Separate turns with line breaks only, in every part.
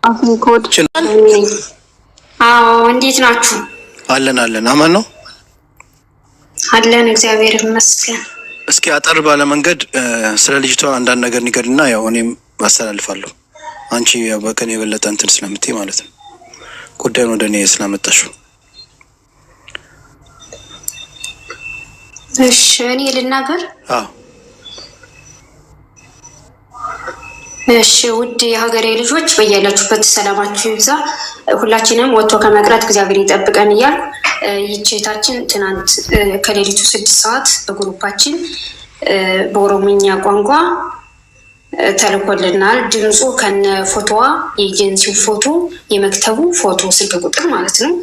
አፍሪኮድ አዎ፣ እንዴት ናችሁ?
አለን አማን ነው
አለን፣ እግዚአብሔር ይመስገን።
እስኪ አጠር ባለ መንገድ ስለ ልጅቷ አንዳንድ ነገር ንገሪና ያው እኔም አስተላልፋለሁ። አንቺ ያው በከኔ የበለጠ እንትን ስለምትይ ማለት ነው ጉዳዩን ወደ እኔ ስላመጣሽው።
እሺ እኔ ልናገር?
አዎ
እሺ። ውድ የሀገሬ ልጆች በያላችሁበት ሰላማችሁ ይብዛ። ሁላችንም ወጥቶ ከመቅረት እግዚአብሔር ይጠብቀን እያልኩ ይህች ትናንት ከሌሊቱ 6 ሰዓት በግሩፓችን በኦሮምኛ ቋንቋ ተልኮልናል። ድምፁ ከነ ፎቶዋ የኤጀንሲው ፎቶ የመክተቡ ፎቶ ስልክ ቁጥር ማለት ነው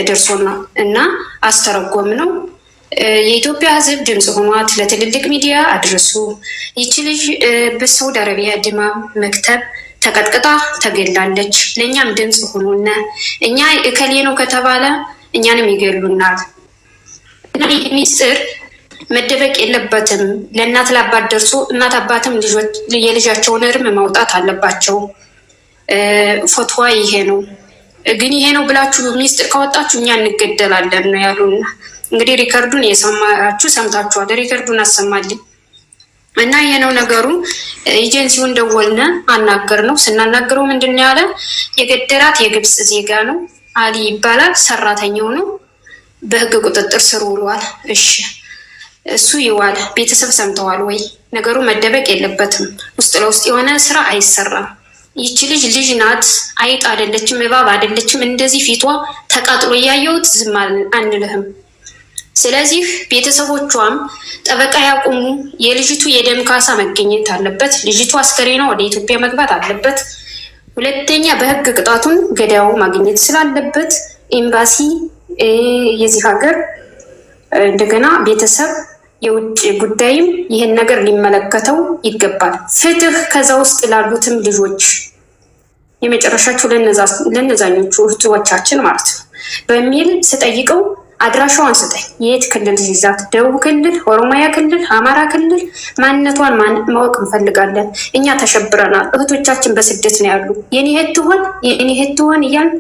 ደርሶና እና አስተረጎም ነው። የኢትዮጵያ ሕዝብ ድምፅ ሆኗት ለትልልቅ ሚዲያ አድርሱ። ይቺ ልጅ በሳውዲ አረቢያ ድማም መክተብ ተቀጥቅጣ ተገላለች። ለእኛም ድምፅ ሆኖነ እኛ እከሌ ነው ከተባለ እኛንም ይገሉናል እና ይህ ሚስጥር መደበቅ የለበትም። ለእናት ለአባት ደርሶ እናት አባትም የልጃቸውን እርም ማውጣት አለባቸው። ፎቶዋ ይሄ ነው ግን ይሄ ነው ብላችሁ ሚስጥር ካወጣችሁ እኛ እንገደላለን ነው ያሉና እንግዲህ ሪከርዱን የሰማችሁ ሰምታችኋል። ሪከርዱን አሰማልኝ እና ይሄ ነው ነገሩ። ኤጀንሲውን ደወልነ አናገር ነው። ስናናገረው ምንድን ነው ያለ? የገደላት የግብፅ ዜጋ ነው፣ አሊ ይባላል፣ ሰራተኛው ነው፣ በህግ ቁጥጥር ስር ውሏል። እሺ እሱ ይዋል። ቤተሰብ ሰምተዋል ወይ? ነገሩ መደበቅ የለበትም። ውስጥ ለውስጥ የሆነ ስራ አይሰራም። ይቺ ልጅ ናት፣ አይጥ አይደለችም፣ እባብ አይደለችም። እንደዚህ ፊቷ ተቃጥሎ እያየሁት ዝም አንልህም። ስለዚህ ቤተሰቦቿም ጠበቃ ያቁሙ። የልጅቱ የደም ካሳ መገኘት አለበት። ልጅቱ አስከሬኗ ወደ ኢትዮጵያ መግባት አለበት። ሁለተኛ በህግ ቅጣቱን ገዳዩ ማግኘት ስላለበት ኤምባሲ የዚህ ሀገር እንደገና ቤተሰብ የውጭ ጉዳይም ይህን ነገር ሊመለከተው ይገባል። ፍትህ ከዛ ውስጥ ላሉትም ልጆች የመጨረሻቸው ለነዛኞቹ እህቶቻችን ማለት ነው በሚል ስጠይቀው አድራሻዋን ስጠኝ። የት ክልል ይዛት? ደቡብ ክልል፣ ኦሮሚያ ክልል፣ አማራ ክልል ማንነቷን ማወቅ እንፈልጋለን። እኛ ተሸብረናል። እህቶቻችን በስደት ነው ያሉ። የኔ እህት ትሆን እያልን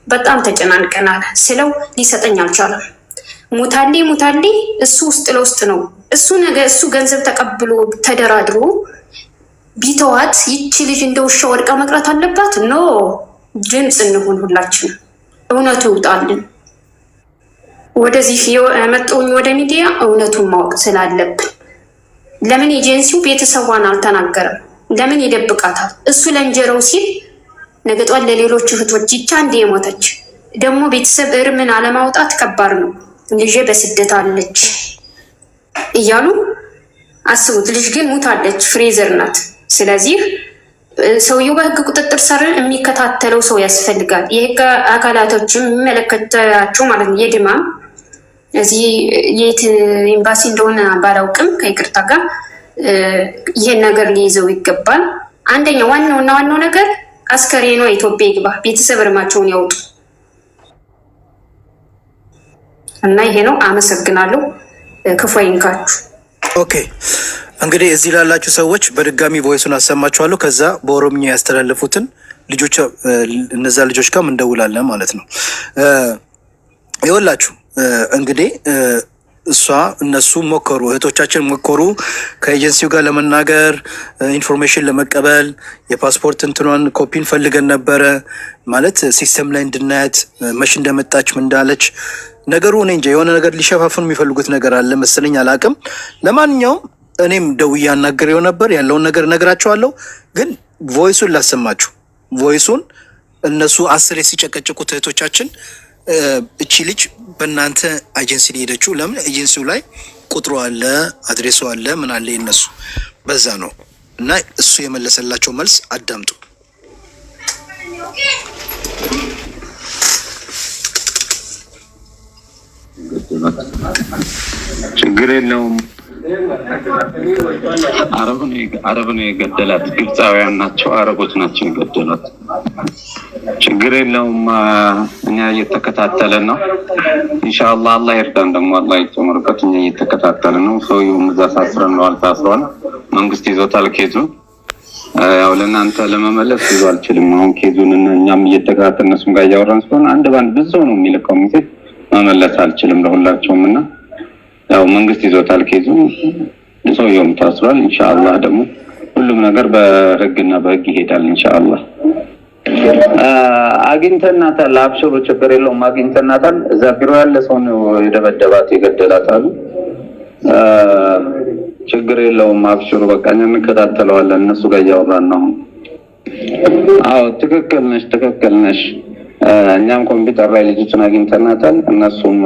በጣም ተጨናንቀናል ስለው ሊሰጠኝ አልቻለም። ሙታሌ እሱ ውስጥ ለውስጥ ነው። እሱ ገንዘብ ተቀብሎ ተደራድሮ ቢተዋት ይቺ ልጅ እንደ ውሻ ወድቃ መቅረት አለባት? ኖ ድምፅ እንሁን ሁላችን፣ እውነቱ ይውጣልን። ወደዚህ የመጣሁኝ ወደ ሚዲያ እውነቱን ማወቅ ስላለብን። ለምን ኤጀንሲው ቤተሰቧን አልተናገረም? ለምን ይደብቃታል? እሱ ለእንጀራው ሲል ነገ ጧት ለሌሎች እህቶች ይቻ እንደ የሞተች ደግሞ ቤተሰብ እርምን አለማውጣት ከባድ ነው። ልጄ በስደት አለች እያሉ አስቡት። ልጅ ግን ሙታለች፣ ፍሬዘር ናት። ስለዚህ ሰውየው በህግ ቁጥጥር ስር የሚከታተለው ሰው ያስፈልጋል። የህግ አካላቶችም የሚመለከታቸው ማለት ነው። የድማም እዚህ የት ኤምባሲ እንደሆነ ባላውቅም ከይቅርታ ጋር ይሄን ነገር ሊይዘው ይገባል። አንደኛው ዋናው ነገር አስከሬኗ ኢትዮጵያ ይግባ፣ ቤተሰብ እርማቸውን ያውጡ እና ይሄ ነው። አመሰግናለሁ። ክፉ አይንካችሁ።
ኦኬ እንግዲህ እዚህ ላላችሁ ሰዎች በድጋሚ ቮይሱን አሰማችኋለሁ። ከዛ በኦሮምኛ ያስተላለፉትን ልጆች እነዛ ልጆች ጋር እንደውላለን ማለት ነው። ይኸውላችሁ እንግዲህ እነሱ ሞከሩ፣ እህቶቻችን ሞከሩ ከኤጀንሲው ጋር ለመናገር ኢንፎርሜሽን ለመቀበል የፓስፖርት እንትኗን ኮፒን ፈልገን ነበረ ማለት ሲስተም ላይ እንድናያት መች እንደመጣች ምን እንዳለች ነገሩ እኔ እንጃ የሆነ ነገር ሊሸፋፍኑ የሚፈልጉት ነገር አለ መሰለኝ፣ አላቅም። ለማንኛውም እኔም ደውዬ አናግሬው ነበር፣ ያለውን ነገር እነግራቸዋለሁ። ግን ቮይሱን ላሰማችሁ። ቮይሱን እነሱ 10 ሲጨቀጭቁት እህቶቻችን እቺ ልጅ በእናንተ ኤጀንሲ ሄደችው። ለምን ኤጀንሲው ላይ ቁጥሩ አለ፣ አድሬሱ አለ፣ ምን አለ የነሱ በዛ ነው። እና እሱ የመለሰላቸው መልስ አዳምጡ።
ችግር የለውም። አረብ ነው የገደላት። ግብፃውያን ናቸው፣ አረቦች ናቸው የገደላት። ችግር የለውም። እኛ እየተከታተለን ነው። ኢንሻአላህ አላህ ይርዳን። ደግሞ አላህ ይጨምርበት። እኛ እየተከታተለን ነው። ሰውየው እዛ ታስረን ነው፣ አልታስሯል። መንግስት ይዞታል ኬዙን። ያው ለእናንተ ለመመለስ ብዙ አልችልም። አሁን ኬዙን እኛም እየተከታተልን እነሱም ጋር እያወራን ስለሆነ አንድ ባንድ ብዙ ነው የሚልከው ሜሴጅ መመለስ አልችልም ለሁላቸውም እና ያው መንግስት ይዞታል ኬዙን። ሰውየውም ታስሯል። ኢንሻአላህ ደግሞ ሁሉም ነገር በህግና በህግ ይሄዳል ኢንሻአላህ። አግኝተናታል። አብሽሩ ችግር የለውም አግኝተናታል። እዛ ቢሮ ያለ ሰው ነው የደበደባት የገደላት አሉ። ችግር የለውም አብሽሩ በቃ እንከታተለዋለን። እነሱ ጋር እያወራን ነው። አዎ ትክክል ነሽ። እኛም ኮምፒውተር ላይ ልጅቱን አግኝተናታል። እነሱም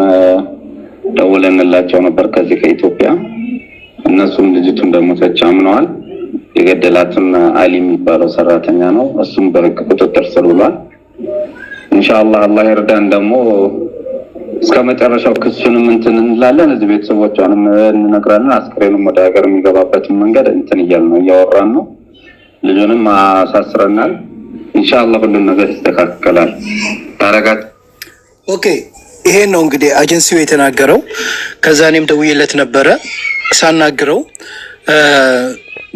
ደውለንላቸው ነበር ከዚህ ከኢትዮጵያ። እነሱም ልጅቱን እንደሞተች አምነዋል። የገደላትን አሊ የሚባለው ሰራተኛ ነው። እሱም በህግ ቁጥጥር ስር ውሏል። ኢንሻአላህ አላህ ይርዳን። ደግሞ እስከ መጨረሻው ክሱንም እንትን እንላለን። እዚህ ቤተሰቦቿንም እንነግራለን። አስክሬኑም ወደ ሀገር የሚገባበትን መንገድ እንትን እያወራን ነው። ልጁንም አሳስረናል። ኢንሻአላህ ሁሉም ነገር ይስተካከላል። ታረጋት
ኦኬ። ይሄን ነው እንግዲህ አጀንሲው የተናገረው። ከዛ እኔም ደውዬለት ነበረ ሳናግረው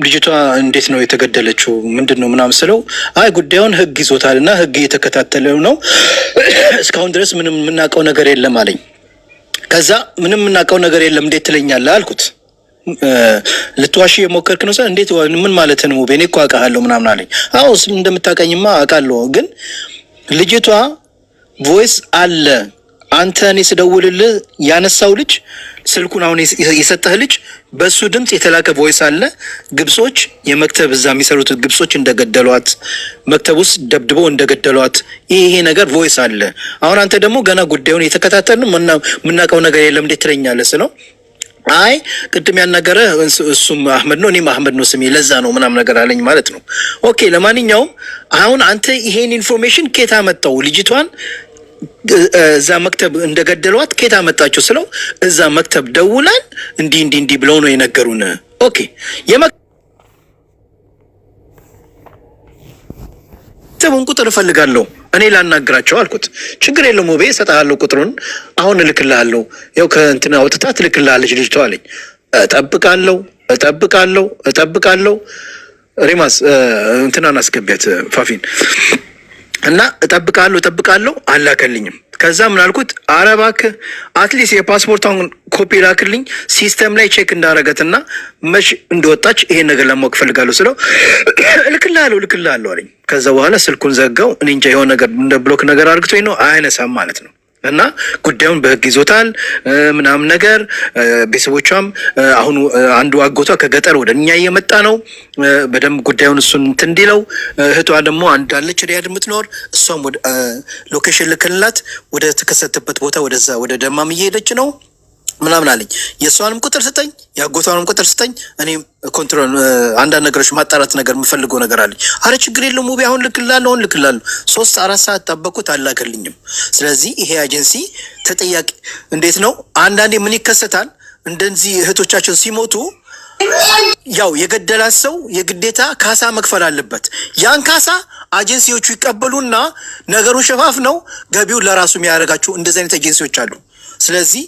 ልጅቷ እንዴት ነው የተገደለችው ምንድነው ምናምን ስለው አይ ጉዳዩን ህግ ይዞታልና ህግ እየተከታተለው ነው እስካሁን ድረስ ምንም የምናውቀው ነገር የለም አለኝ። ከዛ ምንም የምናውቀው ነገር የለም እንዴት ትለኛለህ አልኩት። ልትዋሽ የሞከርክ ነው እንዴት ምን ማለት ነው በእኔ እኮ አውቃለሁ ምናምን አለኝ። አዎ እንደምታውቀኝማ አውቃለሁ ግን ልጅቷ ቮይስ አለ አንተ እኔ ስደውልልህ ያነሳው ልጅ ስልኩን አሁን የሰጠህ ልጅ በሱ ድምጽ የተላከ ቮይስ አለ። ግብጾች የመክተብ እዛ የሚሰሩት ግብጾች እንደገደሏት መክተብ ውስጥ ደብድበው እንደገደሏት ይሄ ነገር ቮይስ አለ። አሁን አንተ ደግሞ ገና ጉዳዩን የተከታተልን ምናቀው ነገር የለም እንዴት ትለኛለህ ስለው አይ ቅድም ያናገረ እሱም አህመድ ነው እኔም አህመድ ነው ስሜ ለዛ ነው ምናምን ነገር አለኝ ማለት ነው። ኦኬ ለማንኛውም አሁን አንተ ይሄን ኢንፎርሜሽን ከየት አመጣው? ልጅቷን እዛ መክተብ እንደገደሏት ከየት አመጣችሁ ስለው እዛ መክተብ ደውላን እንዲ ብለው ነው የነገሩን። ኦኬ የመክተቡን ቁጥር እፈልጋለሁ እኔ ላናግራቸው አልኩት። ችግር የለም ወቤ እሰጥሃለሁ ቁጥሩን አሁን እልክልሃለሁ ያው ከእንትና አውጥታ ትልክልሃለች ልጅቷ አለኝ። እጠብቃለሁ ሪማስ እንትናን አስገቢያት ፋፊን እና እጠብቃለሁ አላከልኝም። ከዛ ምን አልኩት አረባክ አትሊስት የፓስፖርቷን ኮፒ ላክልኝ ሲስተም ላይ ቼክ እንዳረገትና መች እንደወጣች ይሄን ነገር ለማወቅ ፈልጋለሁ ስለው እልክልሃለሁ አለኝ። ከዛ በኋላ ስልኩን ዘጋው። እኔ እንጃ የሆነ ነገር እንደ ብሎክ ነገር አድርግቶኝ ነው አይነሳም ማለት ነው። እና ጉዳዩን በህግ ይዞታል ምናምን ነገር ቤተሰቦቿም አሁን አንዱ አጎቷ ከገጠር ወደ እኛ እየመጣ ነው በደንብ ጉዳዩን እሱን እንትን እንዲለው እህቷ ደግሞ አንዳለች ሪያድ የምትኖር እሷም ወደ ሎኬሽን ልክልላት ወደ ተከሰተበት ቦታ ወደዛ ወደ ደማም እየሄደች ነው ምናምን አለኝ። የእሷንም ቁጥር ስጠኝ የአጎቷንም ቁጥር ስጠኝ እኔ ኮንትሮል አንዳንድ ነገሮች ማጣራት ነገር የምፈልገው ነገር አለኝ። አረ ችግር የለውም ሙቢ አሁን ልክላለሁ 3-4 ሰዓት ጠበቁት አላከልኝም። ስለዚህ ይሄ ኤጀንሲ ተጠያቂ እንዴት ነው? አንዳንዴ ምን ይከሰታል እንደዚህ እህቶቻችን ሲሞቱ ያው የገደላት ሰው የግዴታ ካሳ መክፈል አለበት። ያን ካሳ ኤጀንሲዎቹ ይቀበሉና ነገሩን ሸፋፍ ነው ገቢው ለራሱ የሚያደርጋቸው እንደዚህ አይነት ኤጀንሲዎች አሉ። ስለዚህ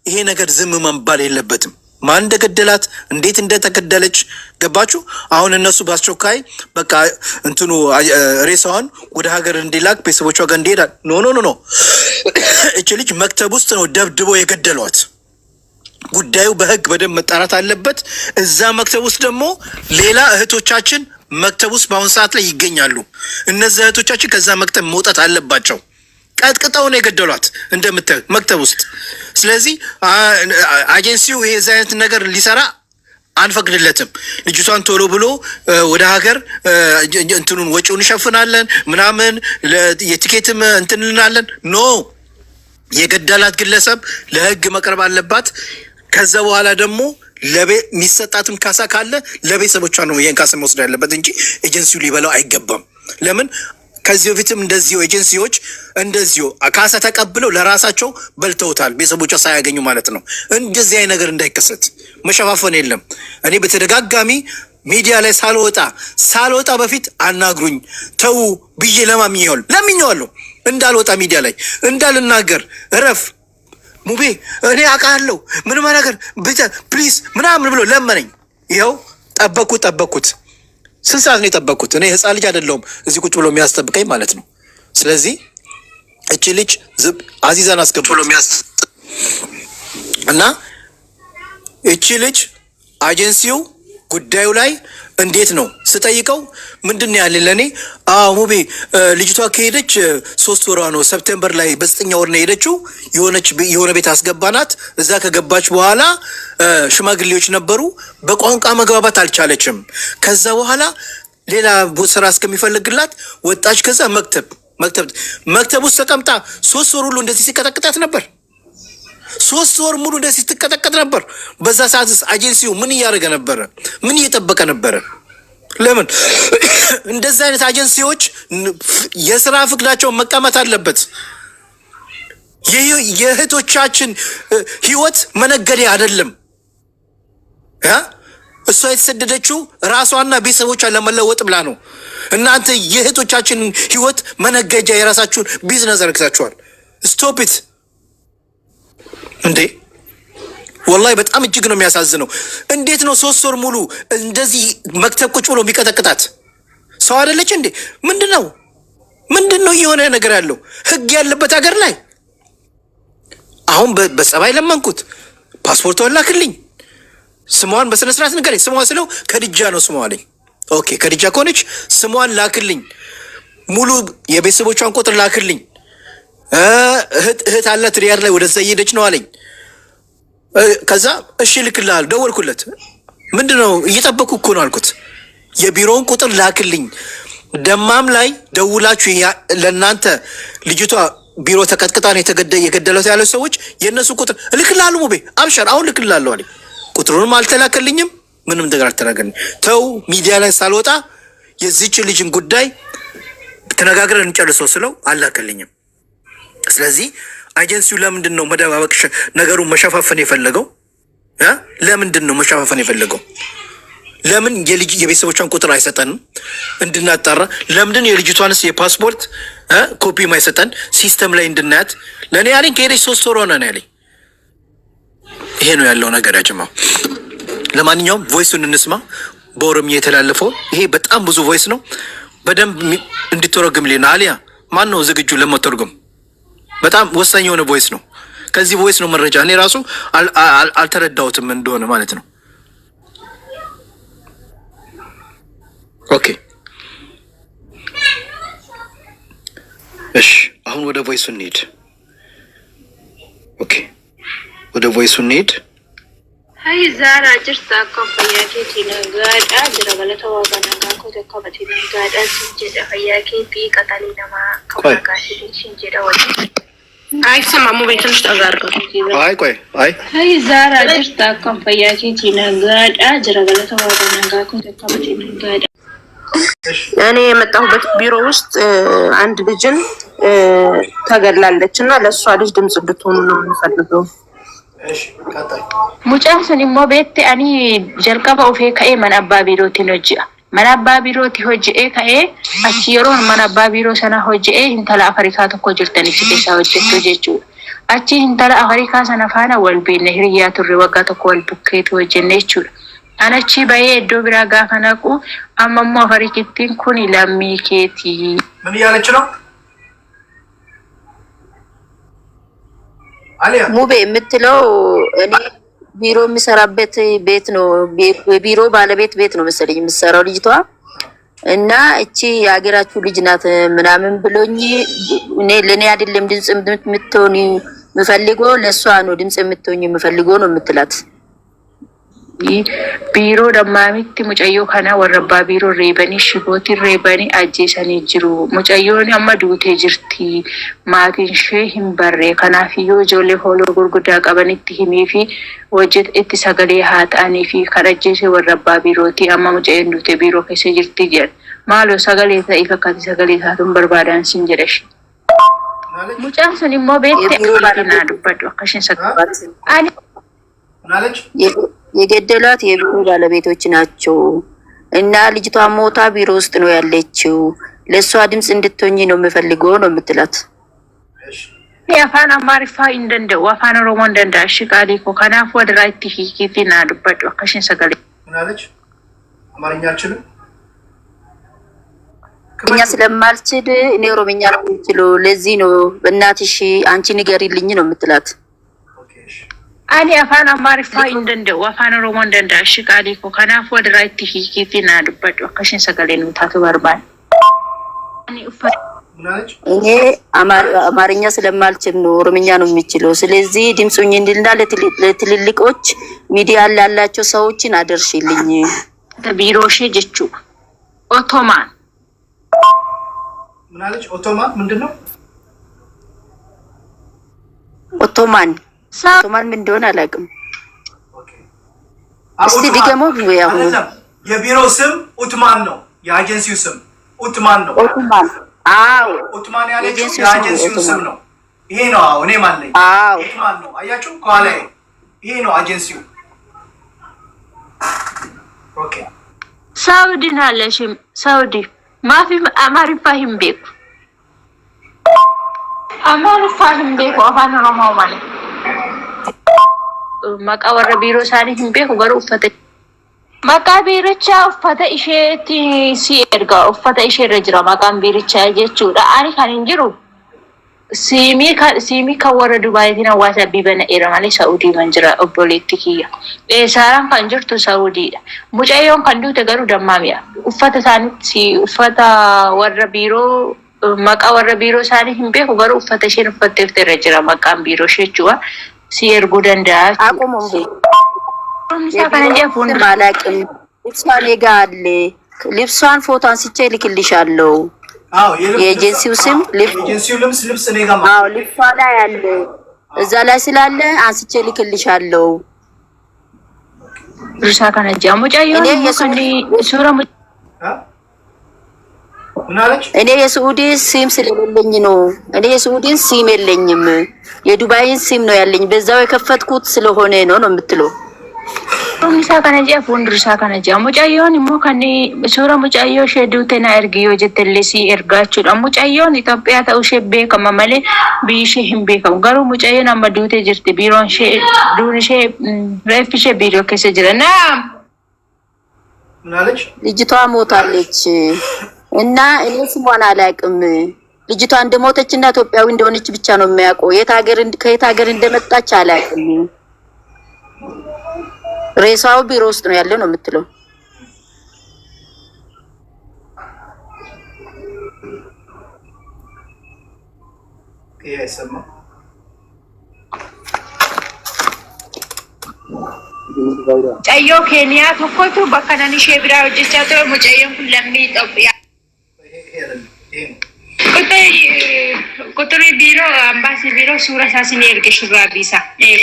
ይሄ ነገር ዝም መባል የለበትም። ማን እንደገደላት እንዴት እንደተገደለች ገባችሁ? አሁን እነሱ በአስቸኳይ በቃ እንትኑ ሬሳዋን ወደ ሀገር እንዲላክ ቤተሰቦቿ ጋር እንዲሄድ ኖ እቺ ልጅ መክተብ ውስጥ ነው ደብድበው የገደሏት። ጉዳዩ በህግ በደንብ መጣራት አለበት። እዛ መክተብ ውስጥ ደግሞ ሌላ እህቶቻችን መክተብ ውስጥ በአሁን ሰዓት ላይ ይገኛሉ። እነዚህ እህቶቻችን ከዛ መክተብ መውጣት አለባቸው። ቀጥቅጠው ነው የገደሏት እንደምታዩት መክተብ ውስጥ። ስለዚህ ኤጀንሲው ይሄ አይነት ነገር ሊሰራ አንፈቅድለትም። ልጅቷን ቶሎ ብሎ ወደ ሀገር እንትኑን ወጪውን እንሸፍናለን ምናምን የቲኬትም እንትን እንላለን። ኖ የገደላት ግለሰብ ለህግ መቅረብ አለባት። ከዛ በኋላ ደግሞ የሚሰጣትም ካሳ ካለ ለቤተሰቦቿ ነው ይሄን ካሳ መውሰድ ያለበት እንጂ ኤጀንሲው ሊበላው አይገባም። ለምን ከዚህ በፊትም እንደዚሁ ኤጀንሲዎች እንደዚሁ ካሳ ተቀብለው ለራሳቸው በልተውታል፣ ቤተሰቦቿ ሳያገኙ ማለት ነው። እንደዚህ አይነት ነገር እንዳይከሰት መሸፋፈን የለም። እኔ በተደጋጋሚ ሚዲያ ላይ ሳልወጣ በፊት አናግሩኝ ተው ብዬ ለምኜዋለሁ እንዳልወጣ ሚዲያ ላይ እንዳልናገር እረፍ ሙቤ እኔ አውቃለሁ ምንም ነገር ፕሊዝ ምናምን ብሎ ለመነኝ። ይኸው ጠበኩት ስንት ሰዓት ነው የጠበቅኩት? እኔ ህፃን ልጅ አይደለሁም እዚህ ቁጭ ብሎ የሚያስጠብቀኝ ማለት ነው። ስለዚህ እቺ ልጅ አዚዛን አስገብሎ እና እቺ ልጅ ኤጀንሲው ጉዳዩ ላይ እንዴት ነው ስጠይቀው ምንድን ነው ያለ ለኔ? ሙቤ ልጅቷ ከሄደች 3 ወሯ ነው። ሰፕቴምበር ላይ በ9ኛ ወር ነው የሄደችው። የሆነ ቤት አስገባናት። እዛ ከገባች በኋላ ሽማግሌዎች ነበሩ። በቋንቋ መግባባት አልቻለችም። ከዛ በኋላ ሌላ ስራ እስከሚፈልግላት ወጣች። ከዛ መክተብ ውስጥ ተቀምጣ 3 ወር ሁሉ እንደዚህ ሲቀጠቅጣት ነበር። 3 ወር ሙሉ እንደዚህ ስትቀጠቀጥ ነበር። በዛ ሰዓት ኤጀንሲው ምን እያደረገ ነበረ? ምን እየጠበቀ ነበረ? ለምን እንደዚህ አይነት ኤጀንሲዎች የስራ ፍቅዳቸውን መቀመጥ አለበት። የእህቶቻችን ህይወት መነገዴ አይደለም። እሷ የተሰደደችው ራሷና ቤተሰቦቿን ለመለወጥ ብላ ነው። እናንተ የእህቶቻችን ህይወት መነገጃ የራሳችሁን ቢዝነስ አድርጋችኋል። ስቶፕ ኢት እንዴ! ወላሂ በጣም እጅግ ነው የሚያሳዝነው። እንዴት ነው 3 ወር ሙሉ እንደዚህ መክተብ ቁጭ ብሎ የሚቀጠቅጣት? ሰው አይደለች እንዴ? ምንድን ነው የሆነ ነገር ያለው? ህግ ያለበት ሀገር ላይ አሁን በጸባይ ለመንኩት። ፓስፖርቷን ላክልኝ፣ ስሟን በስነ ስርዓት ንገረኝ። ስሟ ስለው ከድጃ ነው ስሟ አለኝ። ኦኬ ከድጃ ከሆነች ስሟን ላክልኝ፣ ሙሉ የቤተሰቦቿን ቁጥር ላክልኝ። እህት አላት ሪያድ ላይ ወደዛ እየሄደች ነው አለኝ። ከዛ እሺ ልክልሃል። ደወልኩለት። ምንድነው እየጠበኩ እኮ ነው አልኩት። የቢሮውን ቁጥር ላክልኝ። ደማም ላይ ደውላችሁ ለእናንተ ልጅቷ ቢሮ ተቀጥቅጣ ነው የገደለው ያለው ሰዎች የእነሱ ቁጥር እልክልሃለሁ። ሙቤ አብሸር አሁን እልክልሃለሁ አለኝ። ቁጥሩንም አልተላከልኝም፣ ምንም ነገር አልተናገረኝ። ተው ሚዲያ ላይ ሳልወጣ የዚች ልጅን ጉዳይ ተነጋግረን እንጨርሰው ስለው አላከልኝም። ስለዚህ ኤጀንሲው ለምንድን ነው መደባበቅ ነገሩን መሸፋፈን የፈለገው? ለምንድን ነው መሸፋፈን የፈለገው? ለምን የቤተሰቦቿን ቁጥር አይሰጠንም እንድናጣራ? ለምንድን የልጅቷንስ የፓስፖርት ኮፒ ማይሰጠን ሲስተም ላይ እንድናያት? ለእኔ ያለኝ ከሄደች 3 ወር ሆነ ነው ያለኝ። ይሄ ነው ያለው ነገር ያጀማው። ለማንኛውም ቮይሱን እንስማ። በኦሮምኛ የተላለፈው ይሄ በጣም ብዙ ቮይስ ነው። በደንብ እንድትተረጉም ሊና አሊያ ማን ነው ዝግጁ ለመተርጎም? በጣም ወሳኝ የሆነ ቮይስ ነው። ከዚህ ቮይስ ነው መረጃ እኔ ራሱ አልተረዳሁትም እንደሆነ ማለት ነው። ኦኬ እሺ፣ አሁን ወደ ቮይሱ እንሂድ። ኦኬ ወደ ቮይሱ እንሂድ።
هاي زارا جرتا كوفياكي تينا غادا جربله توغانا كو تكوبتينا غادا سنجدا فياكي بي قتالينا ما كوكاكي سنجدا وجه هاي سمامو بيتلش تغارغو هاي هاي زارا جرتا كوفياكي تينا غادا جربله توغانا كو تكوبتينا غادا እኔ የመጣሁበት ቢሮ ውስጥ አንድ ልጅን ተገላለች እና ለሷ ልጅ ድምጽ እንድትሆኑ ነው የምፈልገው። ሙጫን ሰኒሞ ቤት አኒ ጀልቀባ ኦፌ ከኤ መናባ ቢሮቲ ነጅአ መናባ ቢሮቲ ሆጅኤ ከኤ አቺሮን መናባ ቢሮ ሰና ሆጅኤ እንተላ አፍሪካ ተኮ ጅርተን ሲከሳ ሆጀቱ ጀቹ አቺ እንተላ አፍሪካ ሰና ፋና ወልቤ ነህሪያ ቱሪ ወጋ ተኮ ወልቡኬት ሆጀነቹ አነቺ ባዬ ዶ ብራ ጋፈናቁ አማሞ አፍሪኪቲን ኩኒ ላሚኬቲ
ምን ያለች ነው
ሙቤ የምትለው እኔ ቢሮ የሚሰራበት ቤት ነው። ቢሮ ባለቤት ቤት ነው መሰለኝ የምትሰራው ልጅቷ እና እቺ የሀገራችሁ ልጅ ናት ምናምን ብሎኝ እኔ ለኔ አይደለም ድምጽ የምትሆኒ የምፈልገው ለሷ ነው ድምጽ የምትሆኒ የምፈልገው ነው የምትላት። ቢሮ ደማሚቲ ሙጨዮ ከና ወረባ ቢሮ ሬበኒ ሽቦቲ ሬበኒ አጄሰኒ ጅሩ ሙጨዮኒ አማዱቴ ጅርቲ ማቲን ሼህን በሬ ከናፊዮ ጆሌ ሆሎ ጉርጉዳ ቀበኒቲ ሂሚፊ ወጀት እቲ ሰገሌ ሃጣኒ ፊ ከረጀሴ ወረባ ቢሮቲ አማ ሙጨዮን ዱቴ ቢሮ ከሰ ጅርቲ ጀር ማሎ ሰገሌ ተይፈካቲ ሰገሌ ታቱን በርባዳን ሲንጀረሽ ሙጫን ሰኒሞ ቤት ተይና ዱበዶ ከሽን ሰከባት አኒ
ናለች
የገደሏት የቢሮ ባለቤቶች ናቸው እና ልጅቷ ሞታ ቢሮ ውስጥ ነው ያለችው። ለሷ ድምጽ እንድትሆኚ ነው የምፈልገው ነው የምትላት።
የአፋን አማርኛ እንደንደ ወፋን ኦሮሞ እንደንደ አሽቃሊ ኮካናፍ ወደ ራይት ሂኪቲና ዱበዶ ከሽን ሰገሌ
ናለች። አማርኛ አልችልም
እኛ ስለማልችል እኔ ኦሮምኛ ነው የምችለው ለዚህ ነው በእናትሽ አንቺ ንገሪልኝ ነው የምትላት
አኒ አፋን አማሪፋ እንደንደው አፋን ኦሮሞ እንደንዳሽ ቃሊኮ ከናፍ ወደ ራይት ሂኪቲና ዱበዶ ከሽን ሰገሌን ታቱ በርባል
እኔ አማርኛ ስለማልችል ነው ኦሮምኛ ነው የምችለው ስለዚህ ድምጹኝ እንድልና ለትልልቆች ሚዲያ ያላላቸው ሰዎችን አደርሽልኝ
ቢሮሽ ጀቹ ኦቶማን
ምናለች ኦቶማን ምንድነው
ኦቶማን ኦቶማን ምን እንደሆነ አላውቅም እስቲ ዲገሞ ያው
የቢሮ ስም ኡትማን ነው የኤጀንሲው ስም ኡትማን ነው
ኦቶማን አዎ
ኡትማን ያለችው የኤጀንሲው ስም ነው ይሄ ነው እኔ ማን ነኝ ኡትማን ነው አያችሁ ኳላ ይሄ ነው ኤጀንሲው ኦኬ
ሳውዲ ናለሽም ሳውዲ ማፊ አማሪ ፋሂም ቤኩ አማሪ ፋሂም ቤኩ አፋን ኦሮሞ ማለት ማቃ ወረ ቢሮ ሳኒ ሂም ቤኩ ገሩ ፈተ ማቃ ቢሮቻ ፈተ ኢሼቲ ሲርጋ ፈተ ኢሼ ረጅራ ማቃም ቢሮቻ ጀቹ ዳአኒ ካንንጅሩ ሲሚ ከወረ ዱባይቲና ዋሳ ቢበነ ኢራማሌ ሳኡዲ መንጅራ ኦቦሌቲኪያ ሳራን ካንጅርቱ ሳኡዲ ሙጫዮን ካንዱ ተገሩ ደማሚያ ኡፈተ ሳንቲ ኡፈተ ወረ ቢሮ ማቃ ወረ ቢሮ ሳኒ ሂምቤ ገሩ ኡፈተ ሸን ኡፈተ ተረጅራ ማቃም ቢሮ ሸቹዋ ሲርጉ ደንዳ
አቆሞም ማላቅም ልብሷን ይጋል ልብሷን ፎቶ አንስቼ ልክልሻለሁ የኤጀንሲው ስም
ልብስ እኔ ጋር
አዎ ልብሷ ላይ አለ እዛ ላይ ስላለ አንስቼ ልክልሻለሁ
ሩሳ ካነጃ ሙጫዮ የሱዲ ሱራ
ምናለች
እኔ የሱዲ ሲም ስለሌለኝ ነው እኔ የሱዲን ሲም የለኝም የዱባይን ሲም ነው ያለኝ በዛው የከፈትኩት ስለሆነ ነው የምትለው
ሩሳ ካነጃ ሩሳ ካነጃ ሙጫዮን ሞካኒ ሱራ ሙጫዮ ሸዱተና እርግዮ ጀተለሲ እርጋቹ ሙጫዮን ኢትዮጵያ ተውሽ ቤከማመለ ቢሽ ህምቤከም ገሩ ሙጫዮን አመዱቴ ጅርት ቢሮን ሸ ዱንሸ ረፍሽ ቢሮ ከሰጅረና
ምናለች
ልጅቷ ሞታለች እና እኔ ስሟን አላውቅም ልጅቷ እንደሞተችና ኢትዮጵያዊ እንደሆነች ብቻ ነው የሚያውቀው ከየት ሀገር እንደመጣች አላውቅም ሬሳው ቢሮ ውስጥ ነው ያለው ነው የምትለው
ይሄሰማ
ጫዮ ኬንያ ተኮቱ በከናኒ ሼብራ ወጀቻቶ ሙጫዮን ለሚ ኢትዮጵያ ቁጥሪ ቢሮ አምባሲ ቢሮ ሱራ ሳሲኔርጌ ሹራቢሳ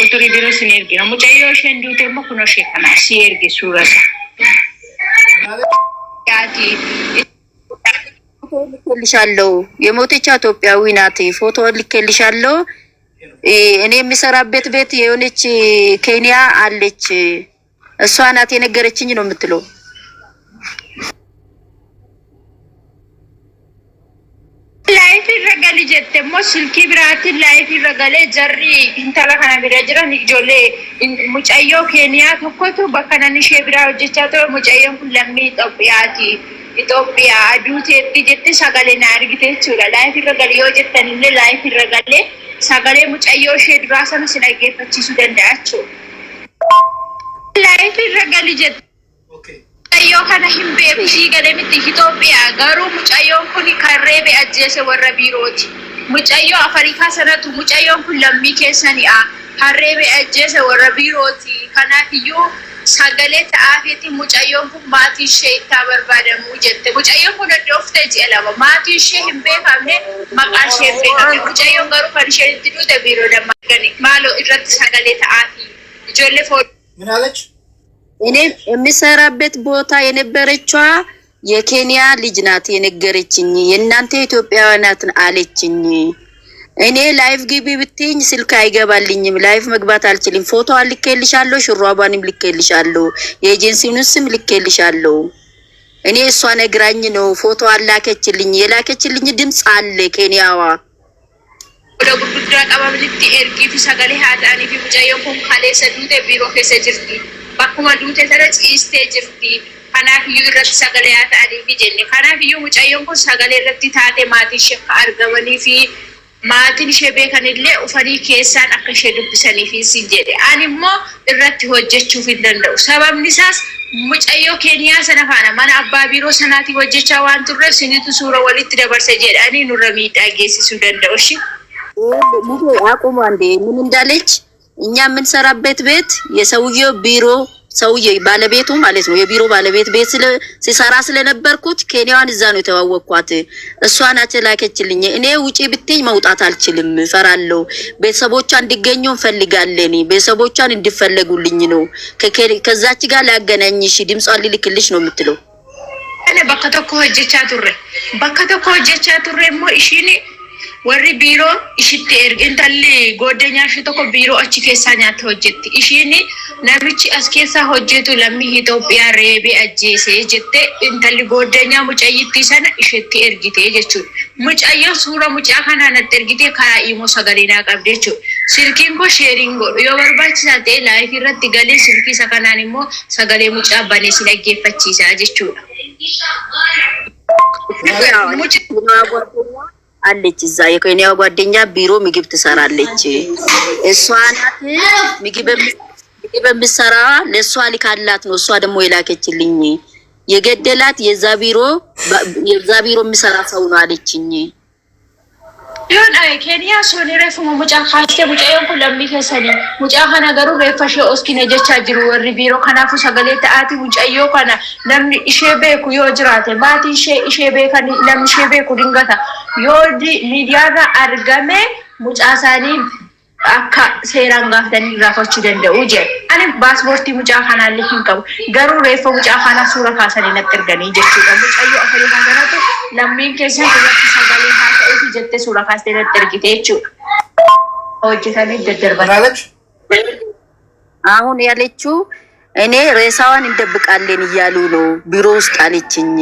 ቁጥሪ ቢሮ ሲኔርጌ ነው ሙጫዮ ሸንዱቴ መኩኖ ሸከና ሲርጌ ሱራሳ ያቲ
ልክልሻለሁ የሞተች ኢትዮጵያዊ ናት ፎቶ ልክልሻለሁ እኔ የሚሰራበት ቤት የሆነች ኬንያ አለች እሷ ናት የነገረችኝ ነው የምትለው
ላይፍ ይረጋል ጀተሞ ስልኪ ብራት ላይፍ ይረጋል ጀሪ እንተላ ካና ቢራጅራ ንጆሌ ሙጫዮ ኬንያ ተኮቱ በከናኒ ሼብራ ወጀቻቶ ሙጫዮን ለሚ ኢትዮጵያ አዱቴ ዲጀት ሰጋሌ ናርግቴቹ ላይፍ ይረጋል የወጀተን ላይፍ ይረጋል ሰጋሌ ሙጫዮ ሼድራሰን ስለገፈቺሱ ደንዳቸው ላይፍ ይረጋል ጀት ሙጫዮ ካና ሂምቤ ቢሲ ገለምት ኢትዮጵያ ጋሩ ሙጫዮ ኩኒ ካሬቤ አጀሰ ወረ ቢሮቲ ሙጫዮ አፍሪካ ሰነቱ ሙጫዮ ኩን ለሚ ከሰኒያ ካሬቤ አጀሰ ወረ ቢሮቲ ካናትዩ ሰገሌ ታአፊቲ ሙጫዮ ኩን ማቲ ሼታ በርባደሙ ጀተ ሙጫዮ ኩን ዶፍተ ጀለባ ማቲ ሼ ሂምቤ ካምኔ ማቃል ሼፍሬ ሙጫዮ ጋሩ ፈንሸልት ዱተ ቢሮ ደማገኒ ማሎ ኢረት ሰገሌ ታአፊ ጆሌ ፎ
ምናለች
እኔ የሚሰራበት ቦታ የነበረችዋ የኬንያ ልጅ ናት የነገረችኝ የእናንተ ኢትዮጵያውያናት አለችኝ እኔ ላይቭ ግቢ ብትኝ ስልክ አይገባልኝም ላይቭ መግባት አልችልም ፎቶ ልኬልሻለሁ ሽሯባንም ልኬልሻለሁ የኤጀንሲውን ስም ልኬልሻለሁ እኔ እሷ ነግራኝ ነው ፎቶ አላከችልኝ የላከችልኝ ድምጽ አለ ኬንያዋ
ወደ ጉድራ ቀባብልቲ ኤርጊ ፍሰገሌ ሃዳኒ ቢሙጫዮ ኮን ካሌ ሰዱቴ ቢሮ ከሰጅርቲ ባኩማ ዱቴ ተረጽ ኢስቴ ጅርቲ kanaafiyyu irratti sagalee haa ta'aniifi jenne kanaafiyyu mucayyoon kun sagalee irratti taate maatii ishee argamanii fi maatiin ishee beekanillee ufanii keessaan akka ishee dubbisaniifi siin jedhe ani immoo irratti hojjechuuf hin danda'u sababni isaas mucayyoo Keeniyaa sana faana mana abbaa biiroo sanaatii hojjechaa waan turreef sinitu suura walitti dabarse jedhanii nurra miidhaa geessisuu danda'u እሺ
ሙሉ አቁሙ አንዴ ምን እንዳለች እኛ የምንሰራበት ቤት የሰውየው ቢሮ ሰውየው ባለቤቱ ማለት ነው የቢሮ ባለቤት ቤት ሲሰራ ስለነበርኩት ኬንያዋን እዛ ነው የተዋወቅኳት እሷ ናት ላከችልኝ እኔ ውጪ ብትኝ መውጣት አልችልም ፈራለሁ ቤተሰቦቿን እንዲገኙ እንፈልጋለን ቤተሰቦቿን እንዲፈለጉልኝ ነው ከዛች ጋር ላገናኝሽ ድምጿን ልልክልሽ ነው የምትለው
እኔ በከተኮ ሆጀቻ ቱሬ ሞ እሺኒ warri biiroo ishitti intalli godenya ishee tokko biiroo achi keessaa nyaata hojjetti ishini namichi as keessaa hojjetu lammii Itoophiyaa reebee ajjeesee jette intalli godenya mucayyitti sana isheetti ergite jechuudha mucayyoon suura mucaa kanaa natti ergite karaa imo sagaleenaa qabde jechuudha silkiin ko sheering godhu yoo barbaachisaa ta'e laayif irratti galee silkii isa kanaan immoo sagalee mucaa banee si dhaggeeffachiisaa jechuudha አለች እዛ የኬንያ ጓደኛ ቢሮ ምግብ ትሰራለች እሷ ናት ምግብ በምሰራ ለሷ ልካላት ነው እሷ ደግሞ የላከችልኝ የገደላት የዛ ቢሮ የሚሰራ ሰው ነው አለችኝ ይሁን ኬንያ ሶኒ ረፉ ሙጫ ካስተ ሙጫ የንኩ ለሚከሰኒ ሙጫ ከነገሩ ረፈሽ ኦስኪ ነጀቻ ጅሩ ወሪ ቢሮ ከናፉ ሰገሌ ተአቲ ሙጫዮ ከና ለምን ኢሼቤኩ ዮጅራቴ ባቲ ኢሼቤከኒ ለምን ኢሼቤኩ ድንገታ ዮዲ ሚዲያራ አርገሜ ሙጫ ሳኒ አካ ሴራን ጋፍተኒ ራፎች ደንደው ጀ አኔ ፓስፖርት ሙጫ ካናል ሊንከው ገሩ ረፈ ሙጫ ካና ሱራ ካሰኒ ነጥርገኒ ጀቹ ሙጫዮ አፈሪ ካናቱ ለምን ከሰን ወጥ ሰገሌ ሃታው ጀተ ሱራ ካስተ ነጥርጊቴቹ ሆጅታኒ ደደርባለች አሁን ያለችው እኔ ሬሳዋን እንደብቃለን ይያሉ ነው ቢሮ ውስጥ አለችኝ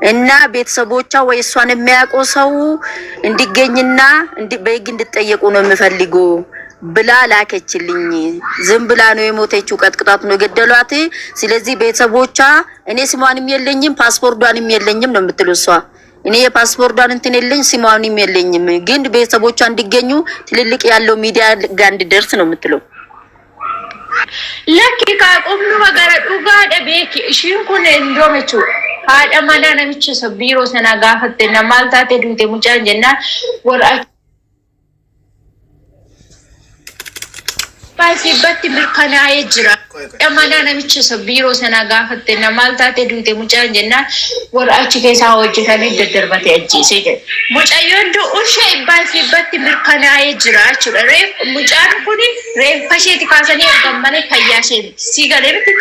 እና ቤተሰቦቿ ወይ እሷን የሚያቆ ሰው እንዲገኝና በህግ እንድትጠየቁ ነው የምፈልገው ብላ ላከችልኝ ዝም ብላ ነው የሞተችው ቀጥቅጣት ነው ገደሏት ስለዚህ ቤተሰቦቿ እኔ ስሟንም የለኝም ፓስፖርቷንም የለኝም ነው የምትለው እሷ እኔ የፓስፖርቷን እንትን የለኝ ስሟንም የለኝም ግን ቤተሰቦቿ እንዲገኙ ትልልቅ ያለው ሚዲያ ጋር እንዲደርስ ነው የምትለው ለኪ ካቆምኑ ወገረ ዱጋ ደቤኪ እሺን ኩን እንደመቹ haadha mana namicha biiroo sana gaafatte namal taate duute mucaan jennaan warra baasibatti mirkanaa'ee jira haadha mana namicha biiroo sana gaafatte namal taate duute mucaan jennaan warra achi keessaa hojjetanii daddarbate ajjeesee jedhe mucayyoon du'ushee baasibatti mirkanaa'ee jira jechuudha reef mucaan kuni reeffa isheeti kaasanii argamanii fayyaashee siigaleetti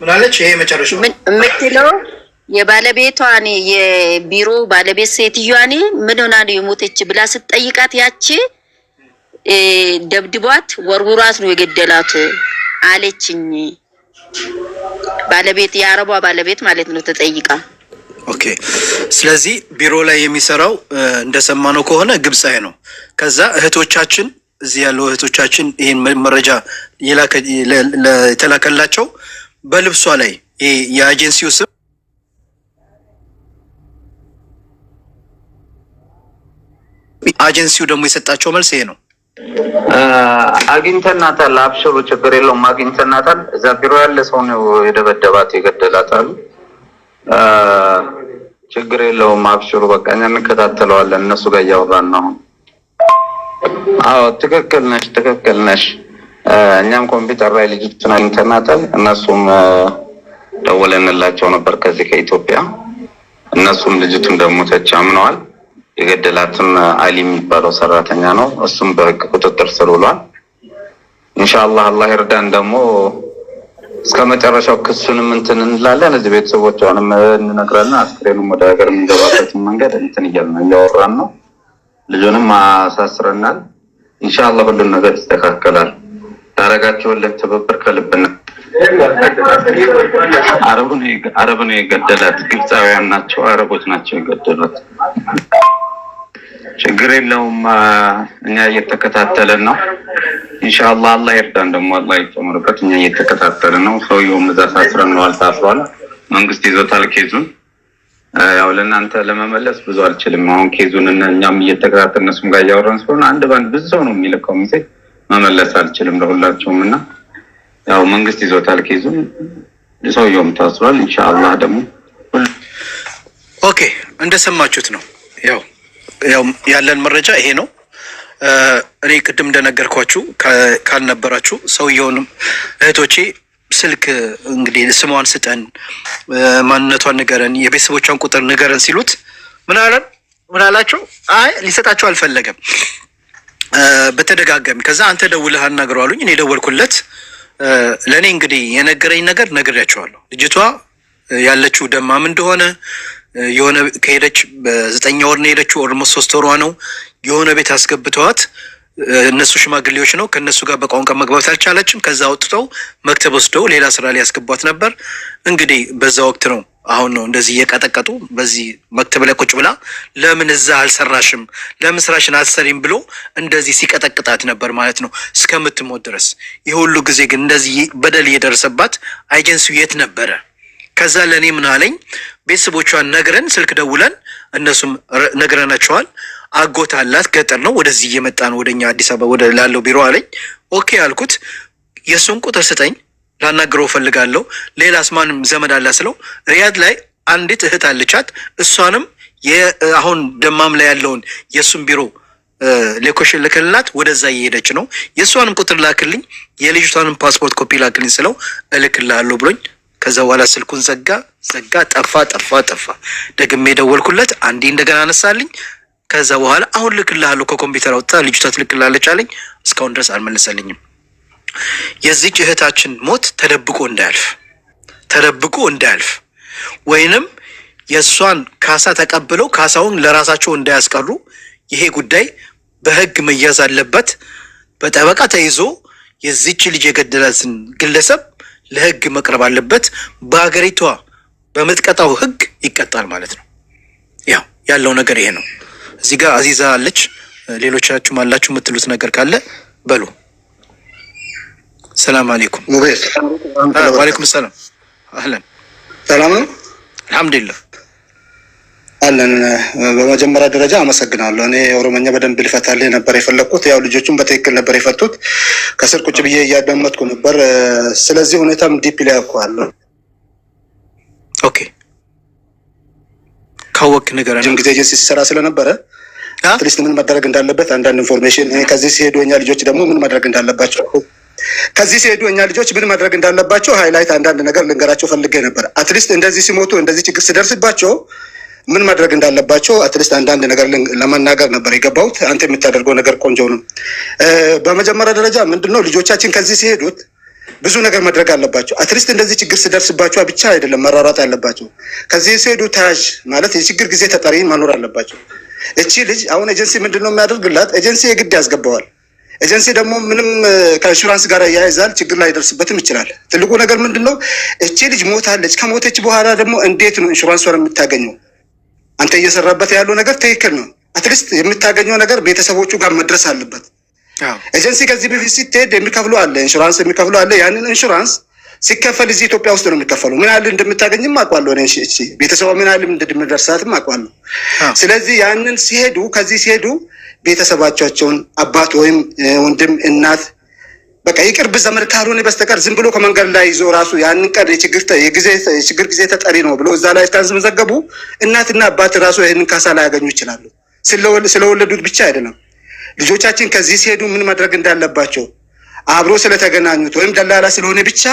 ምናለች ይሄ መጨረሻው
ምትለው የባለቤቷን የቢሮ ባለቤት ሴትዮዋን ምን ሆና ነው የሞተች ብላ ስትጠይቃት ያቺ ደብድቧት ወርውራት ነው የገደላት አለችኝ ባለቤት የአረቧ ባለቤት ማለት ነው ተጠይቃ
ኦኬ ስለዚህ ቢሮ ላይ የሚሰራው እንደሰማነው ከሆነ ግብጻይ ነው ከዛ እህቶቻችን እዚህ ያለው እህቶቻችን ይሄን መረጃ የተላከላቸው በልብሷ ላይ የኤጀንሲው ስም ኤጀንሲው ደግሞ የሰጣቸው መልስ ይሄ ነው
አግኝተናታል አብሽሩ ችግር የለውም አግኝተናታል እዛ ቢሮ ያለ ሰው ነው የደበደባት የገደላታል ችግር የለውም አብሽሩ በቃ እኛ እንከታተለዋለን እነሱ ጋር ያወራን ነው አዎ ትክክል ነሽ እኛም ኮምፒውተር ላይ ልጅቱን አግኝተናታል እነሱም ደወለንላቸው ነበር ከዚህ ከኢትዮጵያ እነሱም ልጅቱን ደግሞ ተቻምነዋል የገደላትን አሊ የሚባለው ሰራተኛ ነው እሱም በህግ ቁጥጥር ስር ውሏል ኢንሻአላህ አላህ ይርዳን ደግሞ እስከመጨረሻው ክሱንም እንትን እንላለን እዚህ ቤተሰቦቿንም እንነግራለን አስክሬኑም ወደ ሀገር የሚገባበት መንገድ እንትን እያወራን ነው ልጁንም አሳስረናል ኢንሻአላህ ሁሉም ነገር ይስተካከላል ታረጋቸውልን ትብብር ከልብና አረቡን የገደላት ግብጻውያን ናቸው አረቦች ናቸው የገደሉት ችግር የለውም እኛ እየተከታተለን ነው ኢንሻአላህ አላህ ይርዳን። ደግሞ አላህ ይጨምርበት። እኛ እየተከታተልን ነው። ሰውየውም እዛ ታስረዋል ታስሯል። መንግስት ይዞታል ኬዙን። ያው ለእናንተ ለመመለስ ብዙ አልችልም። አሁን ኬዙን እኛም እየተከታተልን እነሱም ጋር እያወራን ስለሆነ አንድ ባንድ ብዙ ሰው ነው የሚልከው ሜሴጅ መመለስ አልችልም ለሁላችሁም እና ያው መንግስት ይዞታል ኬዙን። ሰውየውም ታስሯል። ኢንሻአላህ ደግሞ
ኦኬ እንደሰማችሁት ነው። ያው ያለን መረጃ ይሄ ነው። እኔ ቅድም እንደነገርኳችሁ ካልነበራችሁ ሰውየውንም እህቶቼ ስልክ እንግዲህ ስሟን ስጠን፣ ማንነቷን ንገረን፣ የቤተሰቦቿን ቁጥር ንገረን ሲሉት ምን አላቸው? አይ ሊሰጣቸው አልፈለገም በተደጋጋሚ። ከዛ አንተ ደውለህ አናግረው አሉኝ። እኔ ደወልኩለት። ለእኔ እንግዲህ የነገረኝ ነገር ነግሬያቸዋለሁ። ልጅቷ ያለችው ደማም እንደሆነ የሆነ ከሄደች በ9 ወር ነው የሄደችው። ኦልሞስት 3 ወሯ ነው። የሆነ ቤት አስገብተዋት እነሱ ሽማግሌዎች ነው ከነሱ ጋር በቋንቋ መግባባት አልቻለችም። ከዛ ወጥተው መክተብ ወስደው ሌላ ስራ ላይ ያስገቧት ነበር። እንግዲህ በዛ ወቅት ነው አሁን ነው እንደዚህ እየቀጠቀጡ በዚህ መክተብ ላይ ቁጭ ብላ ለምን እዛ አልሰራሽም፣ ለምን ስራሽን አልሰሪም ብሎ እንደዚህ ሲቀጠቅጣት ነበር ማለት ነው እስከምትሞት ድረስ። ይህ ሁሉ ጊዜ ግን እንደዚህ በደል እየደረሰባት ኤጀንሲው የት ነበረ? ከዛ ለእኔ ምን አለኝ፣ ቤተሰቦቿን ነግረን ስልክ ደውለን እነሱም ነግረናቸዋል። አጎት አላት ገጠር ነው፣ ወደዚህ እየመጣ ነው ወደኛ አዲስ አበባ ወደ ላለው ቢሮ አለኝ። ኦኬ አልኩት። የሱን ቁጥር ስጠኝ ላናግረው ፈልጋለሁ። ሌላስ ማንም ዘመድ አላ ስለው ሪያድ ላይ አንዲት እህት አለቻት። እሷንም አሁን ደማም ላይ ያለውን የሱን ቢሮ ሌኮሽን ልክልናት ወደዛ እየሄደች ነው። የእሷንም ቁጥር ላክልኝ፣ የልጅቷንም ፓስፖርት ኮፒ ላክልኝ ስለው እልክልሃለሁ ብሎኝ ከዛ በኋላ ስልኩን ዘጋ። ጠፋ። ደግሜ ደወልኩለት። አንዴ እንደገና አነሳልኝ። ከዛ በኋላ አሁን ልክልሃለሁ ከኮምፒውተር አውጥታ ልጅቷ ትልክላለች አለኝ። እስካሁን ድረስ አልመለሰልኝም። የዚች እህታችን ሞት ተደብቆ እንዳያልፍ ወይንም የእሷን ካሳ ተቀብለው ካሳውን ለራሳቸው እንዳያስቀሩ ይሄ ጉዳይ በህግ መያዝ አለበት። በጠበቃ ተይዞ የዚች ልጅ የገደላትን ግለሰብ ለህግ መቅረብ አለበት። በሀገሪቷ በምትቀጣው ህግ ይቀጣል ማለት ነው። ያው ያለው ነገር ይሄ ነው። እዚህ ጋር አዚዛ አለች። ሌሎቻችሁም አላችሁ የምትሉት ነገር ካለ በሉ። ሰላም አለይኩም። ወአለይኩም ሰላም። አህለን
ሰላም ነው።
አልሐምዱሊላህ
አለን። በመጀመሪያ ደረጃ አመሰግናለሁ። እኔ ኦሮሞኛ በደንብ ልፈታልህ ነበር የፈለኩት። ያው ልጆቹን በትክክል ነበር የፈቱት። ከስር ቁጭ ብዬ እያዳመጥኩ ነበር። ስለዚህ ሁኔታም ዲፕ ላይ አውቀዋለሁ።
ኦኬ ካወቅ ነገር
ነው። ጊዜ ኤጀንሲ ሲሰራ ስለነበረ አትሊስት ምን ማድረግ እንዳለበት አንዳንድ ኢንፎርሜሽን ከዚህ ሲሄዱ እኛ ልጆች ደግሞ ምን ማድረግ እንዳለባቸው ሃይላይት አንዳንድ ነገር ልንገራቸው ፈልጌ ነበር። አትሊስት እንደዚህ ሲሞቱ እንደዚህ ችግር ሲደርስባቸው ምን ማድረግ እንዳለባቸው አትሊስት አንዳንድ ነገር ለመናገር ነበር የገባሁት። አንተ የምታደርገው ነገር ቆንጆ ነው። በመጀመሪያ ደረጃ ምንድነው ልጆቻችን ከዚህ ሲሄዱት ብዙ ነገር ማድረግ አለባቸው። አትሊስት እንደዚህ ችግር ሲደርስባቸው ብቻ አይደለም መራራጥ ያለባቸው። ከዚህ ሲሄዱ ታጅ ማለት የችግር ጊዜ ተጠሪ መኖር አለባቸው። እቺ ልጅ አሁን ኤጀንሲ ምንድነው የሚያደርግላት? ኤጀንሲ የግድ ያስገባዋል። ኤጀንሲ ደግሞ ምንም ከኢንሹራንስ ጋር ያያይዛል። ችግር ላይ ደርስበትም ይችላል። ትልቁ ነገር ምንድነው እቺ ልጅ ሞታለች። ከሞተች በኋላ ደግሞ እንዴት ነው ኢንሹራንሷን የምታገኘው? አንተ እየሰራበት ያለው ነገር ትክክል ነው። አትሊስት የምታገኘው ነገር ቤተሰቦቹ ጋር መድረስ አለበት። ኤጀንሲ ከዚህ በፊት ስትሄድ የሚከፍሉ አለ፣ ኢንሹራንስ የሚከፍሉ አለ። ያንን ኢንሹራንስ ሲከፈል እዚህ ኢትዮጵያ ውስጥ ነው የሚከፈሉ። ምን ያህል እንደምታገኝም አውቃለሁ። ቤተሰቧ ምን ያህል እንደሚደርሳትም አውቃለሁ። ስለዚህ ያንን ሲሄዱ ከዚህ ሲሄዱ ቤተሰባቸውን አባት ወይም ወንድም እናት በቃ የቅርብ ዘመድ ካልሆነ በስተቀር ዝም ብሎ ከመንገድ ላይ ይዞ ራሱ ያንን ቀን የችግር ጊዜ ተጠሪ ነው ብሎ እዛ ላይ ታዝመዘገቡ እናትና አባት ራሱ ይህንን ካሳ ላይ ያገኙ ይችላሉ። ስለወለዱት ብቻ አይደለም። ልጆቻችን ከዚህ ሲሄዱ ምን ማድረግ እንዳለባቸው አብሮ ስለተገናኙት ወይም ደላላ ስለሆነ ብቻ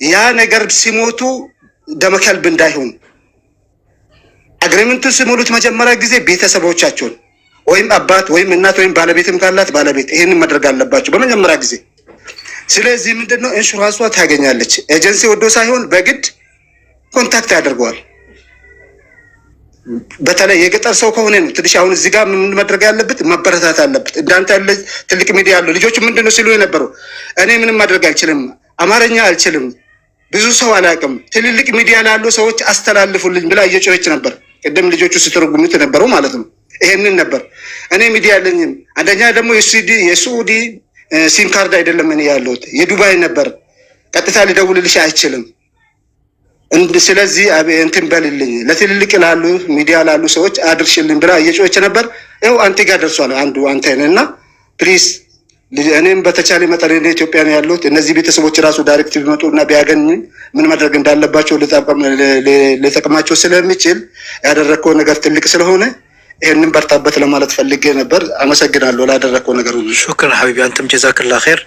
ያ ነገር ሲሞቱ ደመከልብ እንዳይሆን አግሪመንቱን ሲሞሉት መጀመሪያ ጊዜ ቤተሰቦቻቸውን ወይም አባት ወይም እናት ወይም ባለቤትም ካላት ባለቤት ይሄንን ማድረግ አለባቸው በመጀመሪያ ጊዜ። ስለዚህ ምንድነው ኢንሹራንሷ ታገኛለች። ኤጀንሲ ወዶ ሳይሆን በግድ ኮንታክት ያደርገዋል። በተለይ የገጠር ሰው ከሆነ ነው ትንሽ አሁን እዚህ ጋር ምን ማድረግ ያለበት መበረታት አለበት። እንዳንተ ያለ ትልቅ ሚዲያ ያለው ልጆቹ ምንድነው ሲሉ የነበረው እኔ ምንም ማድረግ አልችልም፣ አማርኛ አልችልም፣ ብዙ ሰው አላውቅም፣ ትልልቅ ሚዲያ ላሉ ሰዎች አስተላልፉልኝ ብላ እየጮኸች ነበር። ቅድም ልጆቹ ስትረጉሙት ነበረው ማለት ነው። ይሄንን ነበር እኔ ሚዲያ ያለኝም። አንደኛ ደግሞ የሱዲ ሲም ካርድ አይደለም እኔ ያለሁት የዱባይ ነበር። ቀጥታ ሊደውልልሽ አይችልም። ስለዚህ እንትን በልልኝ ለትልልቅ ላሉ ሚዲያ ላሉ ሰዎች አድርሽልኝ ብላ እየጮኸች ነበር። ይኸው አንተ ጋር ደርሷል አንዱ አንተ ነህና ፕሊዝ እኔም በተቻለ መጠን ኢትዮጵያ ነው ያለሁት። እነዚህ ቤተሰቦች ራሱ ዳይሬክት ቢመጡና ቢያገኙ ምን ማድረግ እንዳለባቸው ለተቀማቸው ስለሚችል ያደረከው ነገር ትልቅ ስለሆነ ይሄንን በርታበት ለማለት ፈልጌ ነበር። አመሰግናለሁ ላደረከው ነገር ሁሉ።
ሹክራን ሐቢቢ አንተም ጀዛከላ ኸይር።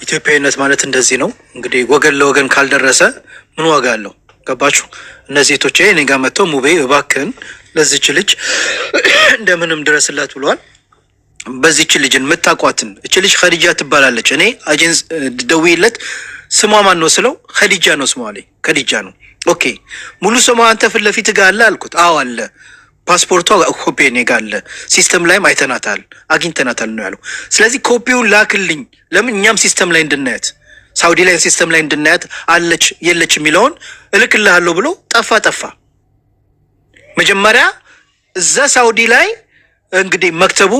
ኢትዮጵያዊነት ማለት እንደዚህ ነው እንግዲህ ወገን ለወገን ካልደረሰ ምን ዋጋ አለው? ገባችሁ? እነዚህ እህቶቼ እኔ ጋር መጥተው ሙቤ እባክህን ለዚች ልጅ እንደምንም ድረስላት ብለዋል። በዚች ልጅን የምታውቋትን እች ልጅ ኸዲጃ ትባላለች። እኔ አጀንስ ደውዬለት ስሟ ማን ነው ስለው ኸዲጃ ነው ስሟ አለኝ። ኸዲጃ ነው። ኦኬ ሙሉ ስሟ አንተ ፊት ለፊት ጋር አለ አልኩት። አዎ አለ፣ ፓስፖርቷ ኮፒ እኔ ጋር አለ፣ ሲስተም ላይም አይተናታል አግኝተናታል ነው ያለው። ስለዚህ ኮፒውን ላክልኝ፣ ለምን እኛም ሲስተም ላይ እንድናያት ሳውዲ ላይ ሲስተም ላይ እንድናያት አለች የለች የሚለውን እልክልሃለሁ ብሎ ጠፋ። መጀመሪያ እዛ ሳውዲ ላይ እንግዲህ መክተቡ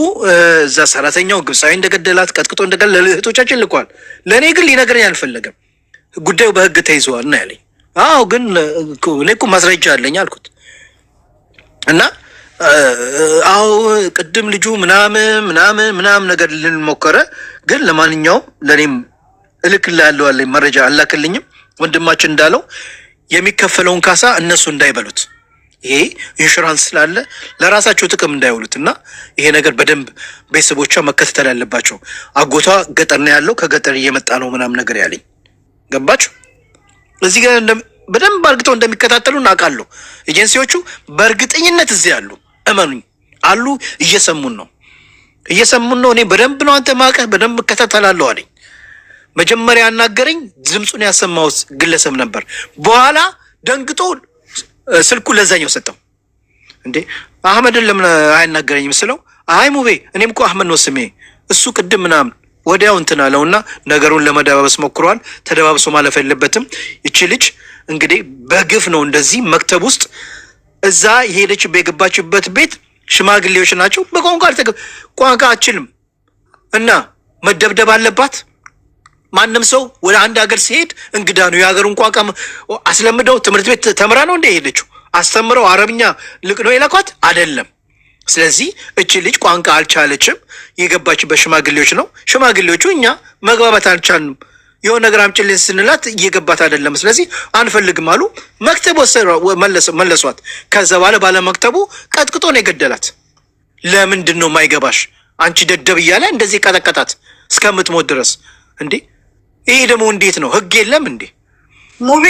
እዛ ሰራተኛው ግብፃዊ እንደገደላት ቀጥቅጦ እንደገደለ ለእህቶቻችን ልኳል። ለእኔ ግን ሊነግረኝ አልፈለገም። ጉዳዩ በህግ ተይዘዋል ነው ያለኝ። አዎ ግን እኔ እኮ ማስረጃ አለኝ አልኩት እና አዎ ቅድም ልጁ ምናምን ነገር ልንሞከረ ግን ለማንኛውም ለእኔም እልክልሃለሁ አለኝ። መረጃ አላክልኝም። ወንድማችን እንዳለው የሚከፈለውን ካሳ እነሱ እንዳይበሉት ይሄ ኢንሹራንስ ስላለ ለራሳቸው ጥቅም እንዳይውሉት እና ይሄ ነገር በደንብ ቤተሰቦቿ መከታተል ያለባቸው። አጎቷ ገጠር ነው ያለው፣ ከገጠር እየመጣ ነው ምናምን ነገር ያለኝ። ገባችሁ? እዚህ ጋር በደንብ አርግተው እንደሚከታተሉ እናውቃለሁ። ኤጀንሲዎቹ በእርግጠኝነት እዚህ ያሉ እመኑኝ አሉ። እየሰሙን ነው። እኔ በደንብ ነው አንተ ማቀህ በደንብ እከታተላለሁ አለኝ። መጀመሪያ ያናገረኝ ድምፁን ያሰማሁት ግለሰብ ነበር። በኋላ ደንግጦ ስልኩ ለዛኛው ሰጠው። እንዴ አህመድን ለምን አይናገረኝ መስለው? አይ ሙቤ እኔም እኮ አህመድ ነው ስሜ እሱ ቅድም ምናምን ወዲያው እንትን አለውና ነገሩን ለመደባበስ ሞክሯል። ተደባብሶ ማለፍ የለበትም። ይቺ ልጅ እንግዲህ በግፍ ነው እንደዚህ መክተብ ውስጥ እዛ የሄደች በገባችበት ቤት ሽማግሌዎች ናቸው። ቋንቋ አችልም እና መደብደብ አለባት። ማንም ሰው ወደ አንድ ሀገር ሲሄድ እንግዳ ነው። የሀገሩን ቋንቋ አስለምደው ትምህርት ቤት ተምራ ነው እንደ ሄደችው አስተምረው አረብኛ ልቅ ነው የላኳት አይደለም። ስለዚህ እቺ ልጅ ቋንቋ አልቻለችም። የገባችበት ሽማግሌዎች ነው። ሽማግሌዎቹ እኛ መግባባት አልቻልንም፣ የሆነ ነገር አምጪልን ስንላት እየገባት አይደለም፣ ስለዚህ አንፈልግም አሉ። መክተብ መለሷት። ከዛ ባለ መክተቡ ቀጥቅጦ ነው የገደላት። ለምንድን ነው የማይገባሽ? አንቺ ደደብ እያለ እንደዚህ ቀጠቀጣት እስከምትሞት ድረስ እንዴ! ይሄ ደግሞ እንዴት ነው? ህግ የለም እንዴ?
ሙቤ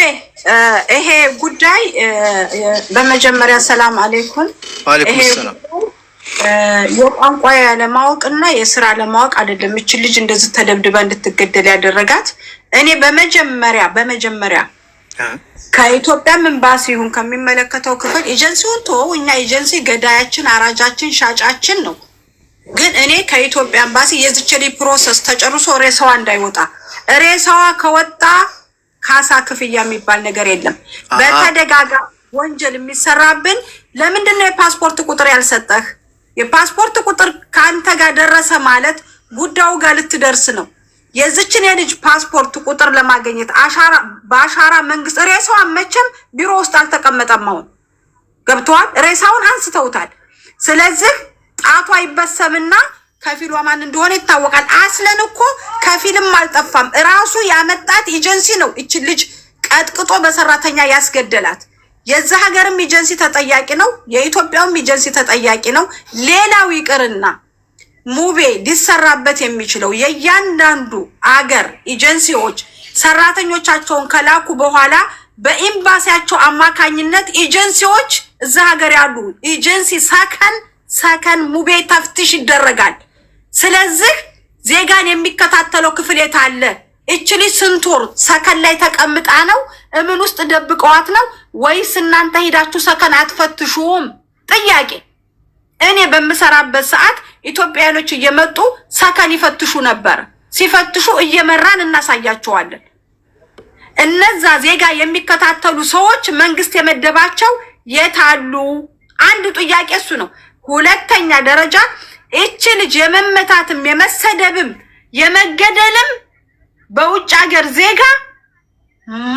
ይሄ ጉዳይ በመጀመሪያ ሰላም አለይኩም።
ወአለይኩም ሰላም።
የቋንቋ ያለማወቅና የስራ ለማወቅ አይደለም እቺ ልጅ እንደዚህ ተደብድባ እንድትገደል ያደረጋት። እኔ በመጀመሪያ ከኢትዮጵያ ኤምባሲ ይሁን ከሚመለከተው ክፍል ኤጀንሲውን ተወው። እኛ ኤጀንሲ ገዳያችን፣ አራጃችን፣ ሻጫችን ነው። ግን እኔ ከኢትዮጵያ ኤምባሲ የዝችሊ ፕሮሰስ ተጨርሶ ሬሳዋ እንዳይወጣ፣ ሬሳዋ ከወጣ ካሳ ክፍያ የሚባል ነገር የለም። በተደጋጋሚ ወንጀል የሚሰራብን ለምንድን ነው የፓስፖርት ቁጥር ያልሰጠህ? የፓስፖርት ቁጥር ከአንተ ጋር ደረሰ ማለት ጉዳዩ ጋር ልትደርስ ነው። የዝችን የልጅ ፓስፖርት ቁጥር ለማግኘት በአሻራ መንግስት ሬሳዋን መቼም ቢሮ ውስጥ አልተቀመጠም። አሁን ገብተዋል። ሬሳውን አንስተውታል። ስለዚህ ጣቷ ይበሰምና ከፊሏ ማን እንደሆነ ይታወቃል። አስለን እኮ ከፊልም አልጠፋም። እራሱ ያመጣት ኤጀንሲ ነው እቺ ልጅ ቀጥቅጦ በሰራተኛ ያስገደላት። የዛ ሀገርም ኤጀንሲ ተጠያቂ ነው፣ የኢትዮጵያውም ኤጀንሲ ተጠያቂ ነው። ሌላው ይቅርና ሙቤ ሊሰራበት የሚችለው የእያንዳንዱ አገር ኤጀንሲዎች ሰራተኞቻቸውን ከላኩ በኋላ በኤምባሲያቸው አማካኝነት ኤጀንሲዎች እዛ ሀገር ያሉ ኤጀንሲ ሰከን ሙቤ ተፍትሽ ይደረጋል። ስለዚህ ዜጋን የሚከታተለው ክፍል የት አለ? እቺ ልጅ ስንት ወር ሰከን ላይ ተቀምጣ ነው? እምን ውስጥ ደብቀዋት ነው ወይስ እናንተ ሄዳችሁ ሰከን አትፈትሹም? ጥያቄ። እኔ በምሰራበት ሰዓት ኢትዮጵያኖች እየመጡ ሰከን ይፈትሹ ነበር። ሲፈትሹ እየመራን እናሳያቸዋለን። እነዛ ዜጋ የሚከታተሉ ሰዎች መንግስት የመደባቸው የት አሉ? አንዱ ጥያቄ እሱ ነው። ሁለተኛ ደረጃ እቺ ልጅ የመመታትም የመሰደብም የመገደልም በውጭ ሀገር ዜጋ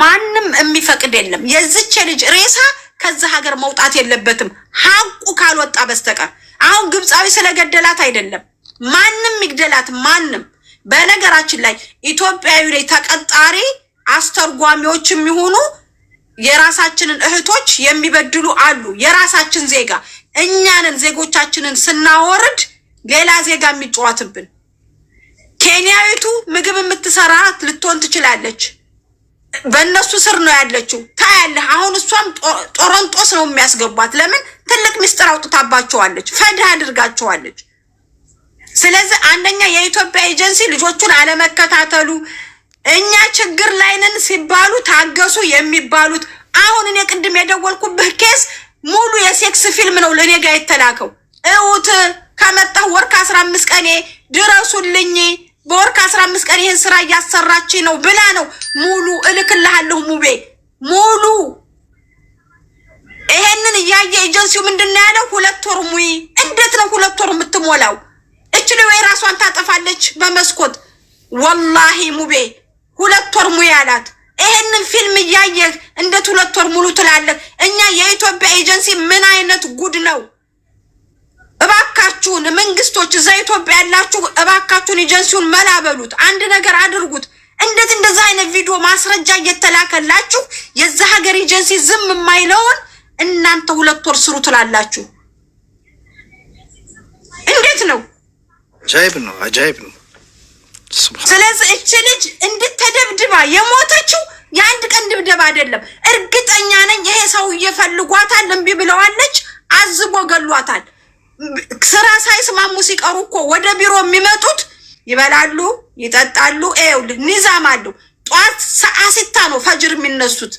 ማንም የሚፈቅድ የለም። የዚች ልጅ ሬሳ ከዛ ሀገር መውጣት የለበትም ሀቁ ካልወጣ በስተቀር። አሁን ግብፃዊ ስለገደላት አይደለም፣ ማንም ይግደላት ማንም። በነገራችን ላይ ኢትዮጵያዊ ላይ ተቀጣሪ አስተርጓሚዎች የሚሆኑ የራሳችንን እህቶች የሚበድሉ አሉ። የራሳችን ዜጋ እኛንን ዜጎቻችንን ስናወርድ ሌላ ዜጋ የሚጫወትብን። ኬንያዊቱ ምግብ የምትሰራ ልትሆን ትችላለች፣ በእነሱ ስር ነው ያለችው። ታያለህ። አሁን እሷም ጦሮንጦስ ነው የሚያስገቧት። ለምን? ትልቅ ሚስጥር አውጥታባቸዋለች፣ ፈዳ አድርጋቸዋለች። ስለዚህ አንደኛ የኢትዮጵያ ኤጀንሲ ልጆቹን አለመከታተሉ፣ እኛ ችግር ላይ ነን ሲባሉ ታገሱ የሚባሉት። አሁን እኔ ቅድም የደወልኩብህ ኬስ ሙሉ የሴክስ ፊልም ነው ለኔ ጋር የተላከው። እውት ከመጣሁ ወር ከ15 ቀኔ ድረሱልኝ፣ በወር ከ15 ቀን ይሄን ስራ እያሰራች ነው ብላ ነው ሙሉ እልክልሃለሁ ሙቤ ሙሉ። ይሄንን እያየ ኤጀንሲው ምንድነው ያለው? 2 ወር ሙይ። እንዴት ነው 2 ወር የምትሞላው? እችል ወይ ራሷን ታጠፋለች በመስኮት። ወላሂ ሙቤ 2 ወር ሙይ አላት። ይሄንን ፊልም እያየህ እንዴት 2 ወር ሙሉ ትላለህ? እኛ የኢትዮጵያ ኤጀንሲ ምን አይነት ጉድ ነው? እባካችሁን መንግስቶች እዛ ኢትዮጵያ ያላችሁ እባካችሁን ኤጀንሲውን መላበሉት፣ አንድ ነገር አድርጉት። እንዴት እንደዛ አይነት ቪዲዮ ማስረጃ እየተላከላችሁ የዛ ሀገር ኤጀንሲ ዝም የማይለውን እናንተ 2 ወር ስሩ ትላላችሁ? እንዴት ነው?
አጃይብ ነው።
ስለዚህ እቺ ልጅ እንድትተደብድባ የሞተችው የአንድ ቀን ድብደባ አይደለም። እርግጠኛ ነኝ ይሄ ሰው እየፈልጓታል፣ እምቢ ብለዋለች፣ አዝቦ ገሏታል። ስራ ሳይስማሙ ሲቀሩ እኮ ወደ ቢሮ የሚመጡት ይበላሉ፣ ይጠጣሉ። ይኸውልህ ኒዛም አለው። ጧት ሰዓት 6 ነው ፈጅር የሚነሱት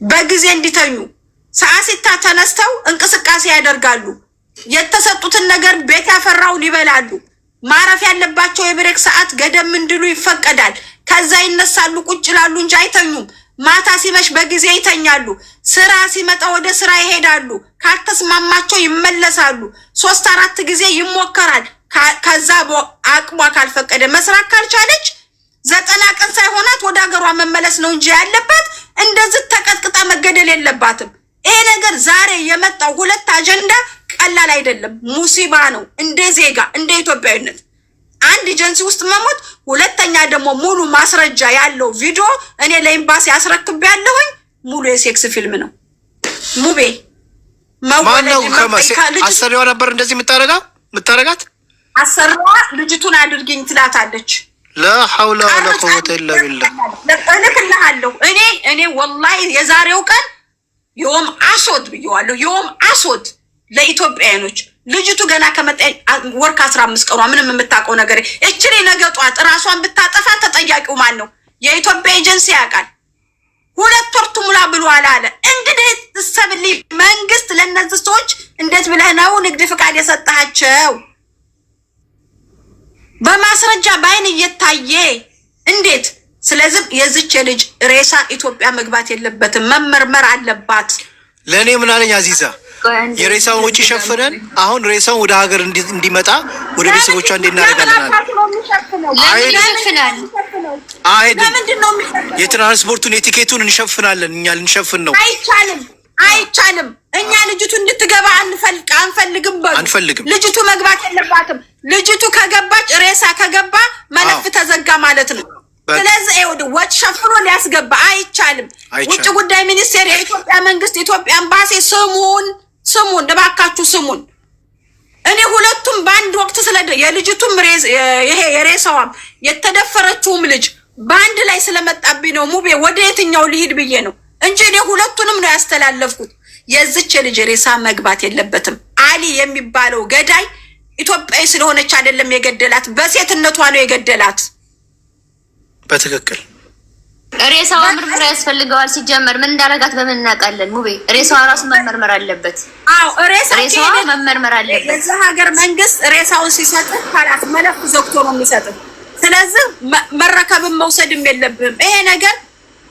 በጊዜ እንዲተኙ። ሰዓት 6 ተነስተው እንቅስቃሴ ያደርጋሉ። የተሰጡትን ነገር ቤት ያፈራውን ይበላሉ። ማረፍ ያለባቸው የብሬክ ሰዓት ገደም እንድሉ ይፈቀዳል። ከዛ ይነሳሉ፣ ቁጭ ይላሉ እንጂ አይተኙም። ማታ ሲመሽ በጊዜ ይተኛሉ። ስራ ሲመጣ ወደ ስራ ይሄዳሉ። ካልተስማማቸው ይመለሳሉ። 3-4 ጊዜ ይሞከራል። ከዛ አቅሟ ካልፈቀደ መስራት ካልቻለች 90 ቀን ሳይሆናት ወደ ሀገሯ መመለስ ነው እንጂ ያለባት እንደዚህ ተቀጥቅጣ መገደል የለባትም። ይሄ ነገር ዛሬ የመጣው 2 አጀንዳ ቀላል አይደለም፣ ሙሲባ ነው። እንደ ዜጋ እንደ ኢትዮጵያዊነት አንድ ኤጀንሲ ውስጥ መሞት፣ ሁለተኛ ደግሞ ሙሉ ማስረጃ ያለው ቪዲዮ እኔ ለኤምባሲ አስረክብ ያለሁኝ ሙሉ የሴክስ ፊልም ነው። ሙቤ
ማነው አሰሪዋ ነበር እንደዚህ የምታረጋት?
አሰሪዋ ልጅቱን አድርጊኝ ትላታለች።
ላ ሐውለ ወላ ቁወተ ኢላ ቢላህ።
እልክልሃለሁ እኔ ወላሂ የዛሬው ቀን ዮም አሶድ ብየዋለሁ። ዮም አሶድ ለኢትዮጵያኖች። ልጅቱ ገና ከመጣ ወር ከ15 ቀኗ ምንም የምታውቀው ነገር እችኔ ነገ ጧት ራሷን ብታጠፋ ተጠያቂው ማን ነው? የኢትዮጵያ ኤጀንሲ ያውቃል። 2 ወር ትሙላ ብሏል አለ። እንግዲህ ተሰብልኝ መንግስት ለነዚህ ሰዎች እንዴት ብለህ ነው ንግድ ፍቃድ የሰጣቸው? በማስረጃ ባይን እየታየ እንዴት? ስለዚህ የዚች ልጅ ሬሳ ኢትዮጵያ መግባት የለበትም፣ መመርመር አለባት።
ለኔ ምን አለኝ አዚዛ፣ የሬሳውን ወጪ ሸፍነን አሁን ሬሳውን ወደ ሀገር እንዲመጣ ወደ ቤተሰቦቿ እንድናረጋለን። የትራንስፖርቱን የቲኬቱን እንሸፍናለን። እኛ ልንሸፍን ነው።
አይቻልም። እኛ ልጅቱ እንድትገባ አንፈልግም።
አንፈልግም።
ልጅቱ መግባት የለባትም። ልጅቱ ከገባች ሬሳ ከገባ መለፍ ተዘጋ ማለት ነው። ስለዚህ ወጭ ሸፍኖ ሊያስገባ አይቻልም። ውጭ ጉዳይ ሚኒስቴር፣ የኢትዮጵያ መንግስት፣ ኢትዮጵያ ኤምባሲ ስሙን እባካችሁ ስሙን። እኔ ሁለቱም በአንድ ወቅት የልጅቱም ይሄ የሬሳዋም የተደፈረችውም ልጅ በአንድ ላይ ስለመጣብኝ ነው ሙቤ ወደ የትኛው ልሂድ ብዬ ነው እንጂ እኔ ሁለቱንም ነው ያስተላለፍኩት። የዚች ልጅ ሬሳ መግባት የለበትም። አሊ የሚባለው ገዳይ ኢትዮጵያዊ ስለሆነች አይደለም የገደላት፣ በሴትነቷ ነው የገደላት።
በትክክል
ሬሳዋ ምርመራ ያስፈልገዋል። ሲጀመር ምን እንዳረጋት በምን እናውቃለን? ሙቤ ሬሳዋ ራሱ መመርመር አለበት።
አዎ
ሬሳዋ መመርመር አለበት።
የዛ ሀገር መንግስት ሬሳውን ሲሰጥ ካላት መለፍ ዘግቶ ነው የሚሰጥ። ስለዚህ መረከብም መውሰድም የለብህም። ይሄ ነገር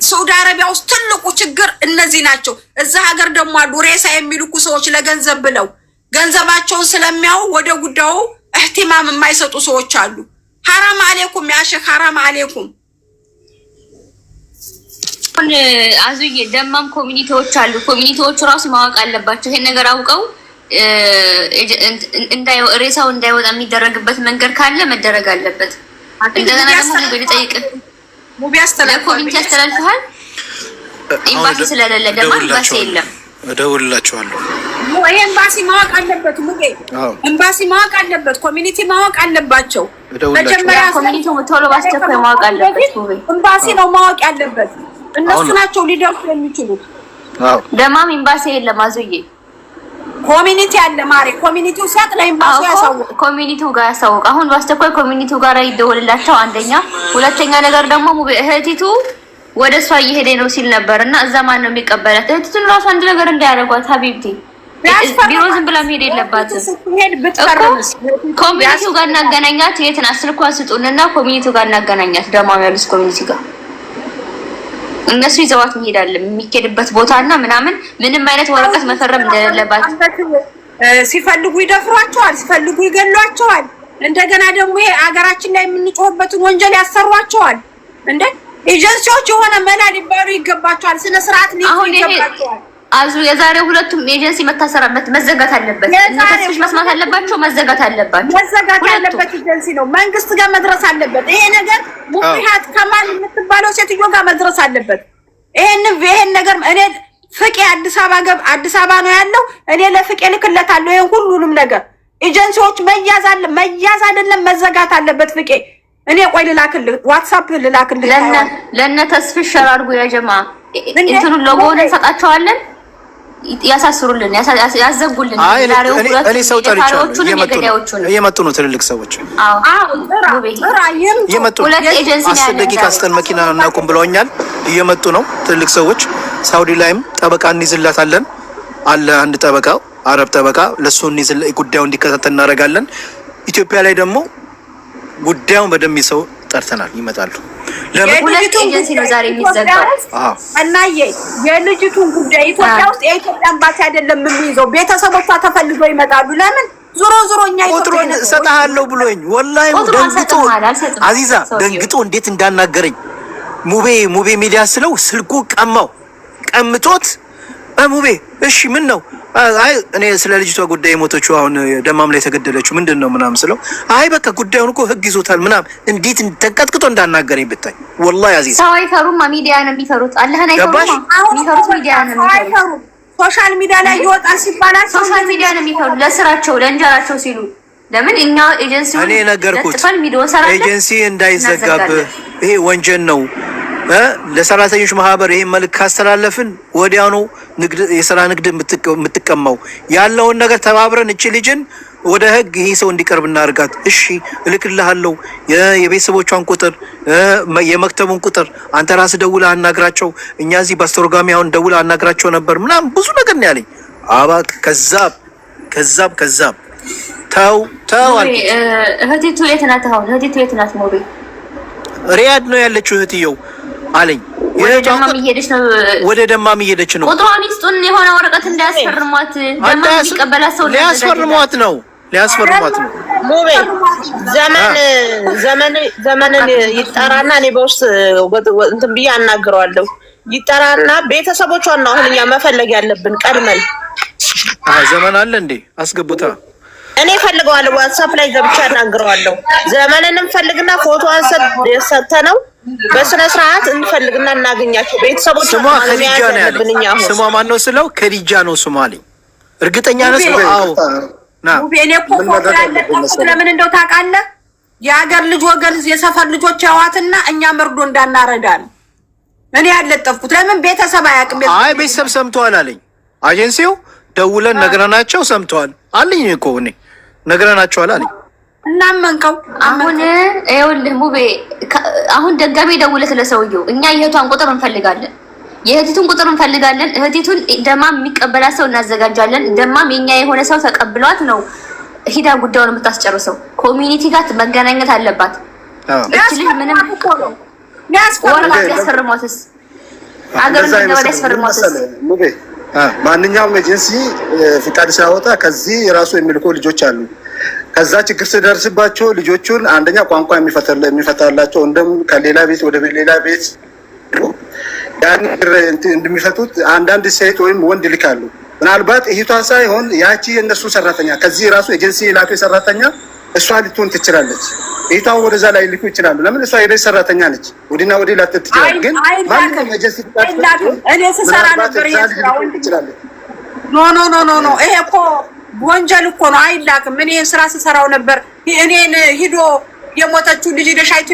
ሳውዲ አረቢያ ውስጥ ትልቁ ችግር እነዚህ ናቸው። እዛ ሀገር ደግሞ አሉ ሬሳ የሚልኩ ሰዎች ለገንዘብ ብለው ገንዘባቸውን ስለሚያው ወደ ጉዳዩ እህቲማም የማይሰጡ ሰዎች አሉ። ሐራም አለይኩም ያ ሼክ ሐራም አለይኩም።
አዙዬ ደማም ኮሚኒቲዎች አሉ። ኮሚኒቲዎቹ ራሱ ማወቅ አለባቸው ይሄን ነገር አውቀው ሬሳው እንዳይወጣ የሚደረግበት መንገድ ካለ መደረግ አለበት። እንደገና ደግሞ ሙቤ ልጠይቅ
ሙቤ
ኮሚኒቲ ያስተላልፋል። ኤምባሲ ስለሌለ ደማ ኤምባሲ የለም።
እደውልላችኋለሁ።
ይሄ ኤምባሲ ማወቅ አለበት ሙቤ። ኤምባሲ ማወቅ አለበት። ኮሚኒቲ ማወቅ አለባቸው። መጀመሪያ
ኮሚኒቲው ቶሎ ባስቸኳይ ማወቅ አለበት ሙቤ።
ኤምባሲ ነው ማወቅ ያለበት። እነሱ ናቸው ሊደርሱ የሚችሉት።
ደማም ኤምባሲ የለም አዙዬ።
ኮሚኒቲ አለ ማሬ። ኮሚኒቲው ሲያቅ ለኤምባሲ ያሳውቅ።
ኮሚኒቲው ጋር ያሳውቅ። አሁን በአስቸኳይ ኮሚኒቲው ጋር ይደውልላቸው አንደኛ። ሁለተኛ ነገር ደግሞ ሙቤ እህቲቱ ወደ እሷ እየሄደ ነው ሲል ነበርና እዛ ማን ነው የሚቀበላት? እህቲቱን ራሱ አንድ ነገር እንዳያደርጓት ሀቢብቲ ቢሮ ዝም ብላ መሄድ የለባትም። ኮሚኒቲው ጋር እናገናኛት። የትን አስልኳን ስጡንና ኮሚኒቲው ጋር እናገናኛት። ደማም ያሉት ኮሚኒቲ ጋር እነሱ ይዘዋት መሄዳለ የሚኬድበት ቦታና ምናምን ምንም አይነት ወረቀት መፈረም እንደሌለባት።
ሲፈልጉ ይደፍሯቸዋል፣ ሲፈልጉ ይገሏቸዋል። እንደገና ደግሞ ይሄ አገራችን ላይ የምንጮህበትን ወንጀል ያሰሯቸዋል። እንዴ ኤጀንሲዎች የሆነ መላ ሊባሉ ይገባቸዋል። ስነ ስርዓት ይገባቸዋል።
አዙ የዛሬ ሁለቱም ኤጀንሲ መታሰራበት መዘጋት አለበት። እነሱስ መስማት አለባቸው፣ መዘጋት አለባቸው።
መዘጋት ያለበት ኤጀንሲ ነው። መንግስት ጋር መድረስ አለበት። ይሄ ነገር ሙፊሃት ከማል የምትባለው ሴትዮ ጋር መድረስ አለበት። ይሄን ነገር እኔ ፍቄ አዲስ አበባ ነው ያለው። እኔ ለፍቄ ልክለታለሁ ይሄን ሁሉንም ነገር። ኤጀንሲዎች መያዝ አይደለም መዘጋት አለበት ፍቄ። እኔ ቆይ ልላክልህ፣ ዋትስአፕ ልላክልህ።
ለነ ተስፍሽ ሸራርጉ ያ ጀማ እንትኑን ሎጎውን እንሰጣቸዋለን። ያሳስሩልን፣ ያዘጉልን።
እኔ ሰው ጠርቻለሁ። እየመጡ ነው ትልልቅ ሰዎች። እየመጡ ነው። 10 ደቂቃ አስጠን መኪና እናቁም ብለውኛል። እየመጡ ነው ትልልቅ ሰዎች። ሳውዲ ላይም ጠበቃ እንይዝላታለን አለ አንድ ጠበቃ፣ አረብ ጠበቃ። ለሱ ጉዳዩ እንዲከታተል እናደርጋለን። ኢትዮጵያ ላይ ደግሞ ጉዳዩን በደንብ ሰው ጠርተናል፣ ይመጣሉ።
ሁለት ኤጀንሲ ነው ዛሬ የሚዘጋው።
እናዬ የልጅቱን ጉዳይ ኢትዮጵያ ውስጥ የኢትዮጵያ ኤምባሲ አይደለም የሚይዘው፣ ቤተሰቦቿ ተፈልገው ይመጣሉ። ለምን ዞሮ እኛ
ቁጥሩን ሰጣሃለሁ ብሎኝ ወላሂ ደንግጦ አዚዛ ደንግጦ እንዴት እንዳናገረኝ ሙቤ ሚዲያ ስለው ስልኩ ቀምቶት ሙቤ እሺ ምን ነው? አይ እኔ ስለ ልጅቷ ጉዳይ ሞተችው አሁን ደማም ላይ ተገደለችው ምንድነው ምናምን ስለው አይ በቃ ጉዳዩን እኮ ህግ ይዞታል ምናምን እንዴት ተንቀጥቅጦ እንዳናገረኝ ብታይ ወላሂ አዚዝ
ሰው አይፈሩም። ሚዲያ ነው የሚፈሩት። አላህን አይፈሩም። የሚፈሩት ሚዲያ ነው የሚፈሩት።
ሶሻል ሚዲያ ላይ ይወጣል ሲባል
ሶሻል ሚዲያ ነው የሚፈሩት ለስራቸው ለእንጀራቸው ሲሉ። ለምን እኛ ኤጀንሲው
እኔ ነገርኩት ኤጀንሲ እንዳይዘጋብህ ይሄ ወንጀል ነው። ለሰራተኞች ማህበር ይሄን መልክ ካስተላለፍን ወዲያውኑ የሥራ ንግድ የምትቀማው ያለውን ነገር ተባብረን እቺ ልጅን ወደ ህግ ይሄ ሰው እንዲቀርብ እናርጋት። እሺ እልክልሃለሁ የቤተሰቦቿን ቁጥር የመክተቡን ቁጥር አንተ ራስህ ደውለህ አናግራቸው። እኛ እዚህ በአስተርጓሚ አሁን ደውለህ አናግራቸው ነበር ምናምን ብዙ ነገር ነው ያለኝ። አባክ ከዛብ ተው አልኩት።
እህቲቱ የት ናት? አሁን እህቲቱ የት ናት? ሞቤ
ሪያድ ነው ያለችው እህትየው አለኝ። ወደ ደማም እየሄደች ነው።
ቁጥሯን ይስጡን የሆነ ወረቀት እንዳያስፈርሟት። ደማም የሚቀበላት ሰው
ሊያስፈርሟት ነው።
ሙቤ ዘመንን ይጠራና እኔ በውስጥ እንትን ብዬ አናግረዋለሁ። ይጠራና ቤተሰቦቿን ነው አሁን እኛ መፈለግ ያለብን ቀድመን።
ዘመን አለ እንዴ? አስገቡታ።
እኔ ፈልገዋለሁ። ዋትስአፕ ላይ ገብቼ አናግረዋለሁ። ዘመንንም ፈልግና ፎቶዋን ሰጥተነው በስነ ስርዓት እንፈልግና እናገኛቸው። ቤተሰቦቿ
ስሟ ከዲጃ ነው ያለኝ። ስሟ ማን ነው ስለው ከዲጃ ነው ስሟ አለኝ። እርግጠኛ ነህ ስለው አዎ ና
ሙቤኔ ፎቶ ያለቀው ለምን እንደው ታውቃለህ? የሀገር ልጅ ወገን የሰፈር ልጆች ያዋትና እኛ መርዶ እንዳናረዳን እኔ ያለጠፍኩት ለምን ቤተሰብ አያውቅም።
አይ ቤተሰብ ሰምቷል አለኝ። አጀንሲው ደውለን ነግረናቸው ሰምቷል አለኝ እኮ እኔ ነግረናቸዋል አለኝ።
እናመንከው
አሁን ይኸውልህ ሙቤ አሁን ደጋሜ ደውለት ለሰውየው እኛ የእህቷን ቁጥር እንፈልጋለን፣ የእህቲቱን ቁጥር እንፈልጋለን። እህቲቱን ደማም የሚቀበላት ሰው እናዘጋጃለን። ደማም የኛ የሆነ ሰው ተቀብሏት ነው ሂዳ ጉዳዩን የምታስጨርሰው። ኮሚኒቲ ጋር መገናኘት አለባት። እቺ ልጅ ምንም ያስፈርሟትስ አገሩን እንደወደ ያስፈርሟትስ
ሙቤ ማንኛውም ኤጀንሲ ፍቃድ ሲያወጣ ከዚህ የራሱ የሚልኩ ልጆች አሉ። ከዛ ችግር ሲደርስባቸው ልጆቹን አንደኛ ቋንቋ የሚፈታላቸው እንደም ከሌላ ቤት ወደ ሌላ ቤት ያን እንደሚፈቱት አንዳንድ ሴት ወይም ወንድ ልካሉ። ምናልባት እህቷ ሳይሆን ያቺ የነሱ ሰራተኛ ከዚህ ራሱ ኤጀንሲ ላከ ሰራተኛ እሷ ልትሆን ትችላለች። እህቷ ወደዛ ላይ ልኩ ይችላሉ። ለምን እሷ የቤት ሰራተኛ ነች። ወዲና ወዲ ላትት ትችላለች። ግን ማንንም ኤጀንሲ
እኔ ስሰራ ነበር ይችላል። ኖ ይሄ እኮ ወንጀል እኮ ነው። አይላክም። እኔ ስራ ስሰራው ነበር። እኔን ሂዶ የሞተችው ልጅ ደሻይት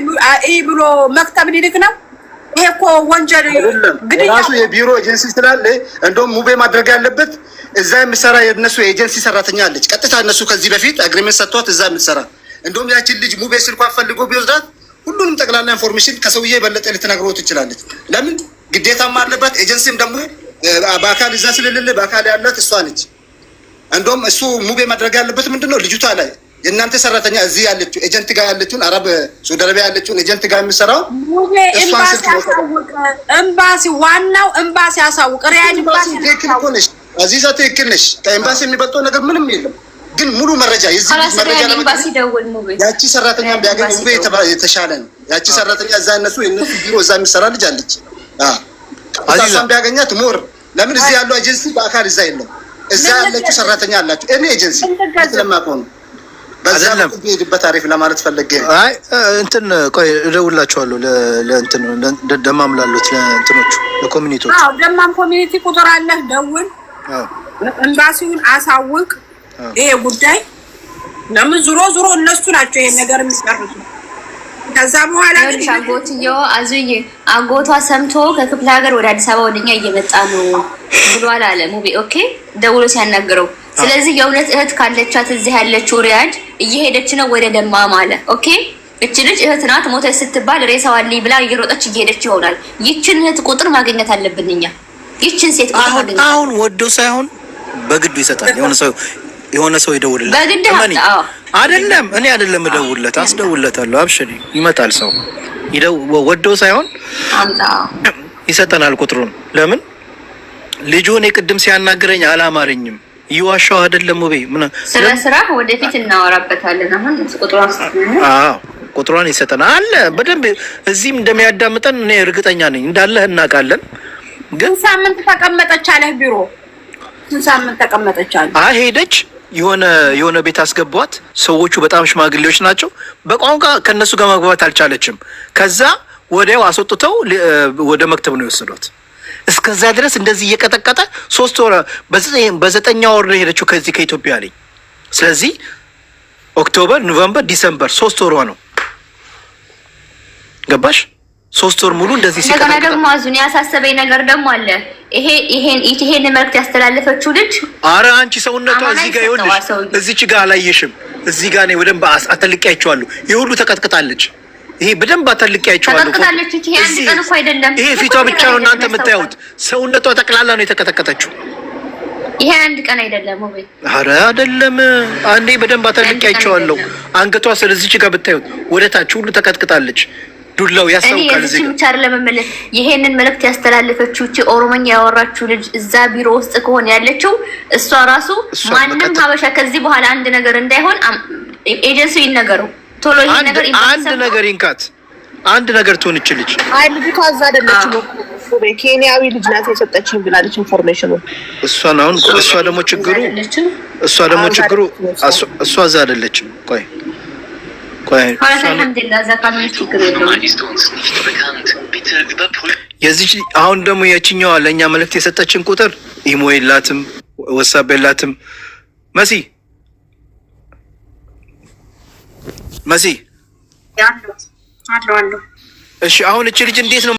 ብሎ መክተብ ሊልክ ነው። ይሄ እኮ ወንጀል ግድያ
ራሱ የቢሮ ኤጀንሲ ስላለ እንደውም ሙቤ ማድረግ ያለበት እዛ የምሰራ የነሱ ኤጀንሲ ሰራተኛ አለች። ቀጥታ እነሱ ከዚህ በፊት አግሪመንት ሰጥቷት እዛ የምትሰራ እንደውም ያችን ልጅ ሙቤ ስልኳን ፈልጎ ቢወስዳት ሁሉንም ጠቅላላ ኢንፎርሜሽን ከሰውዬ በለጠ ልትነግረው ትችላለች። ለምን ግዴታም አለባት። ኤጀንሲም ደግሞ በአካል እዛ ስለሌለ በአካል ያላት እሷ ነች። እንደውም እሱ ሙቤ ማድረግ ያለበት ምንድነው ልጅቷ ላይ የእናንተ ሰራተኛ እዚህ ያለችው ኤጀንት ጋር ያለችውን አረብ ሳውዲ አረቢያ ያለችውን ኤጀንት ጋር የሚሰራው
ኤምባሲ ዋናው ኤምባሲ ያሳውቅ። ሪያድ ኤምባሲ
ትክክል አዚዛ ትክክል ነሽ። ከኤምባሲ የሚበልጠው ነገር ምንም የለም። ግን ሙሉ መረጃ የዚህ መረጃ
ኤምባሲ ደውል ሙቤ
ያቺ ሰራተኛ ቢያገኝ ሙቤ የተሻለ ነው። ያቺ ሰራተኛ እዛ እነሱ የነሱ ቢሮ እዛ የሚሰራ ልጅ አለች። አዚዛን ቢያገኛት ሞር ለምን እዚህ ያለው ኤጀንሲ በአካል እዛ የለም። እዛ ያለችው ሰራተኛ አላችሁ። እኔ ኤጀንሲ ስለማውቀው ነው። በዛም ቢሄድበት አሪፍ ለማለት ፈልጌ ነው።
አይ እንትን ቆይ እደውላችኋለሁ ለእንትን ደማም ላሉት ለእንትኖቹ ለኮሚኒቲዎች።
አዎ ደማም ኮሚኒቲ ቁጥር አለ። ደውል፣ ኤምባሲውን አሳውቅ። ይሄ ጉዳይ ለምን ዙሮ እነሱ ናቸው ይሄን ነገር የሚጨርሱ። ከዛ በኋላ ግን
አጎትየው አዙዬ አጎቷ ሰምቶ ከክፍለ ሀገር ወደ አዲስ አበባ ወደኛ እየመጣ ነው ብሏል አለ ሙቤ። ኦኬ ደውሎ ሲያናግረው ስለዚህ የእውነት እህት ካለቻት እዚህ ያለችው ሪያድ እየሄደች ነው ወደ ደማም አለ። ኦኬ እቺ ልጅ እህት ናት ሞተች ስትባል ሬሳው አለኝ ብላ እየሮጠች እየሄደች ይሆናል። ይችን እህት ቁጥር ማግኘት አለብን እኛ። ይችን ሴት ቁጥር ማግኘት
አሁን ወዶ ሳይሆን በግዱ ይሰጣል። የሆነ ሰው ይደውልልህ
በግድ
አይደለም። እኔ አይደለም እደውልለት አስደውልለታለሁ። አብሽሪ ይመጣል ሰው ወዶ ሳይሆን ይሰጠናል ቁጥሩን። ለምን ልጁ እኔ ቅድም ሲያናግረኝ አላማረኝም። ይዋሻው አይደለም ወይ ምን
ስለ ስራ ወደፊት እናወራበታለን። አሁን
ቁጥሯን ይሰጠናል በደንብ እዚህም እንደሚያዳምጠን እኔ እርግጠኛ ነኝ። እንዳለህ እናውቃለን።
ግን ሳምንት ተቀመጠች አለህ ቢሮ ሳምንት ተቀመጠች አለ።
ሄደች የሆነ ቤት አስገቧት። ሰዎቹ በጣም ሽማግሌዎች ናቸው። በቋንቋ ከነሱ ጋር መግባባት አልቻለችም። ከዛ ወዲያው አስወጥተው ወደ መክተብ ነው የወሰዷት። እስከዛ ድረስ እንደዚህ እየቀጠቀጠ 3 ወር በ9 ወር ነው ሄደችው ከዚህ ከኢትዮጵያ ላይ። ስለዚህ ኦክቶበር፣ ኖቬምበር፣ ዲሰምበር 3 ወር ነው። ገባሽ? 3 ወር ሙሉ እንደዚህ ሲቀጠቀጥ
እንደገና ደግሞ አዙን ያሳሰበኝ ነገር ደግሞ አለ። ይሄን መልዕክት ያስተላለፈችው ልጅ
ኧረ አንቺ ሰውነቷ እዚህ ጋር ይኸውልሽ፣ እዚች ጋር አላየሽም? እዚህ ጋር ነው በደንብ አተልቂያቸዋለሁ። ይሄ ሁሉ ተቀጥቅጣለች። ይሄ በደንብ አተልቂያቸዋለሁ።
ተቀጥቅጣለች። ይሄ አንድ ቀን እኮ አይደለም።
ይሄ ፊቷ ብቻ ነው እናንተ የምታዩት። ሰውነቷ ጠቅላላ ነው የተቀጠቀጠችው።
ይሄ አንድ ቀን አይደለም ወይ?
ኧረ አይደለም። አንዴ በደንብ አተልቂያቸዋለሁ። አንገቷ ስለዚች ጋር ብታዩት ወደታች ሁሉ ተቀጥቅጣለች። ዱላው ያሳውቃል። እዚህ
ብቻ ለመመለስ ይሄንን መልእክት ያስተላለፈችው እቺ ኦሮሞኛ ያወራችው ልጅ እዛ ቢሮ ውስጥ ከሆነ ያለችው እሷ ራሱ ማንንም ሀበሻ ከዚህ በኋላ አንድ ነገር እንዳይሆን ኤጀንሲው ይነገረው ቶሎ። ይሄ ነገር
አንድ ነገር ይንካት፣ አንድ ነገር ትሆን ይችላል።
አይ ልጅቷ እዛ አይደለችም እኮ ኬንያዊ ልጅ ናት የሰጠችኝ ብላለች ኢንፎርሜሽኑ።
እሷን አሁን እሷ ደግሞ ችግሩ እሷ እዛ አይደለችም። የዚህ አሁን ደግሞ የችኛዋ ለእኛ መልዕክት የሰጠችን ቁጥር ኢሞ የላትም፣ ወሳብ የላትም። መሲ
አለው።
እሺ አሁን እቺ ልጅ እንዴት ነው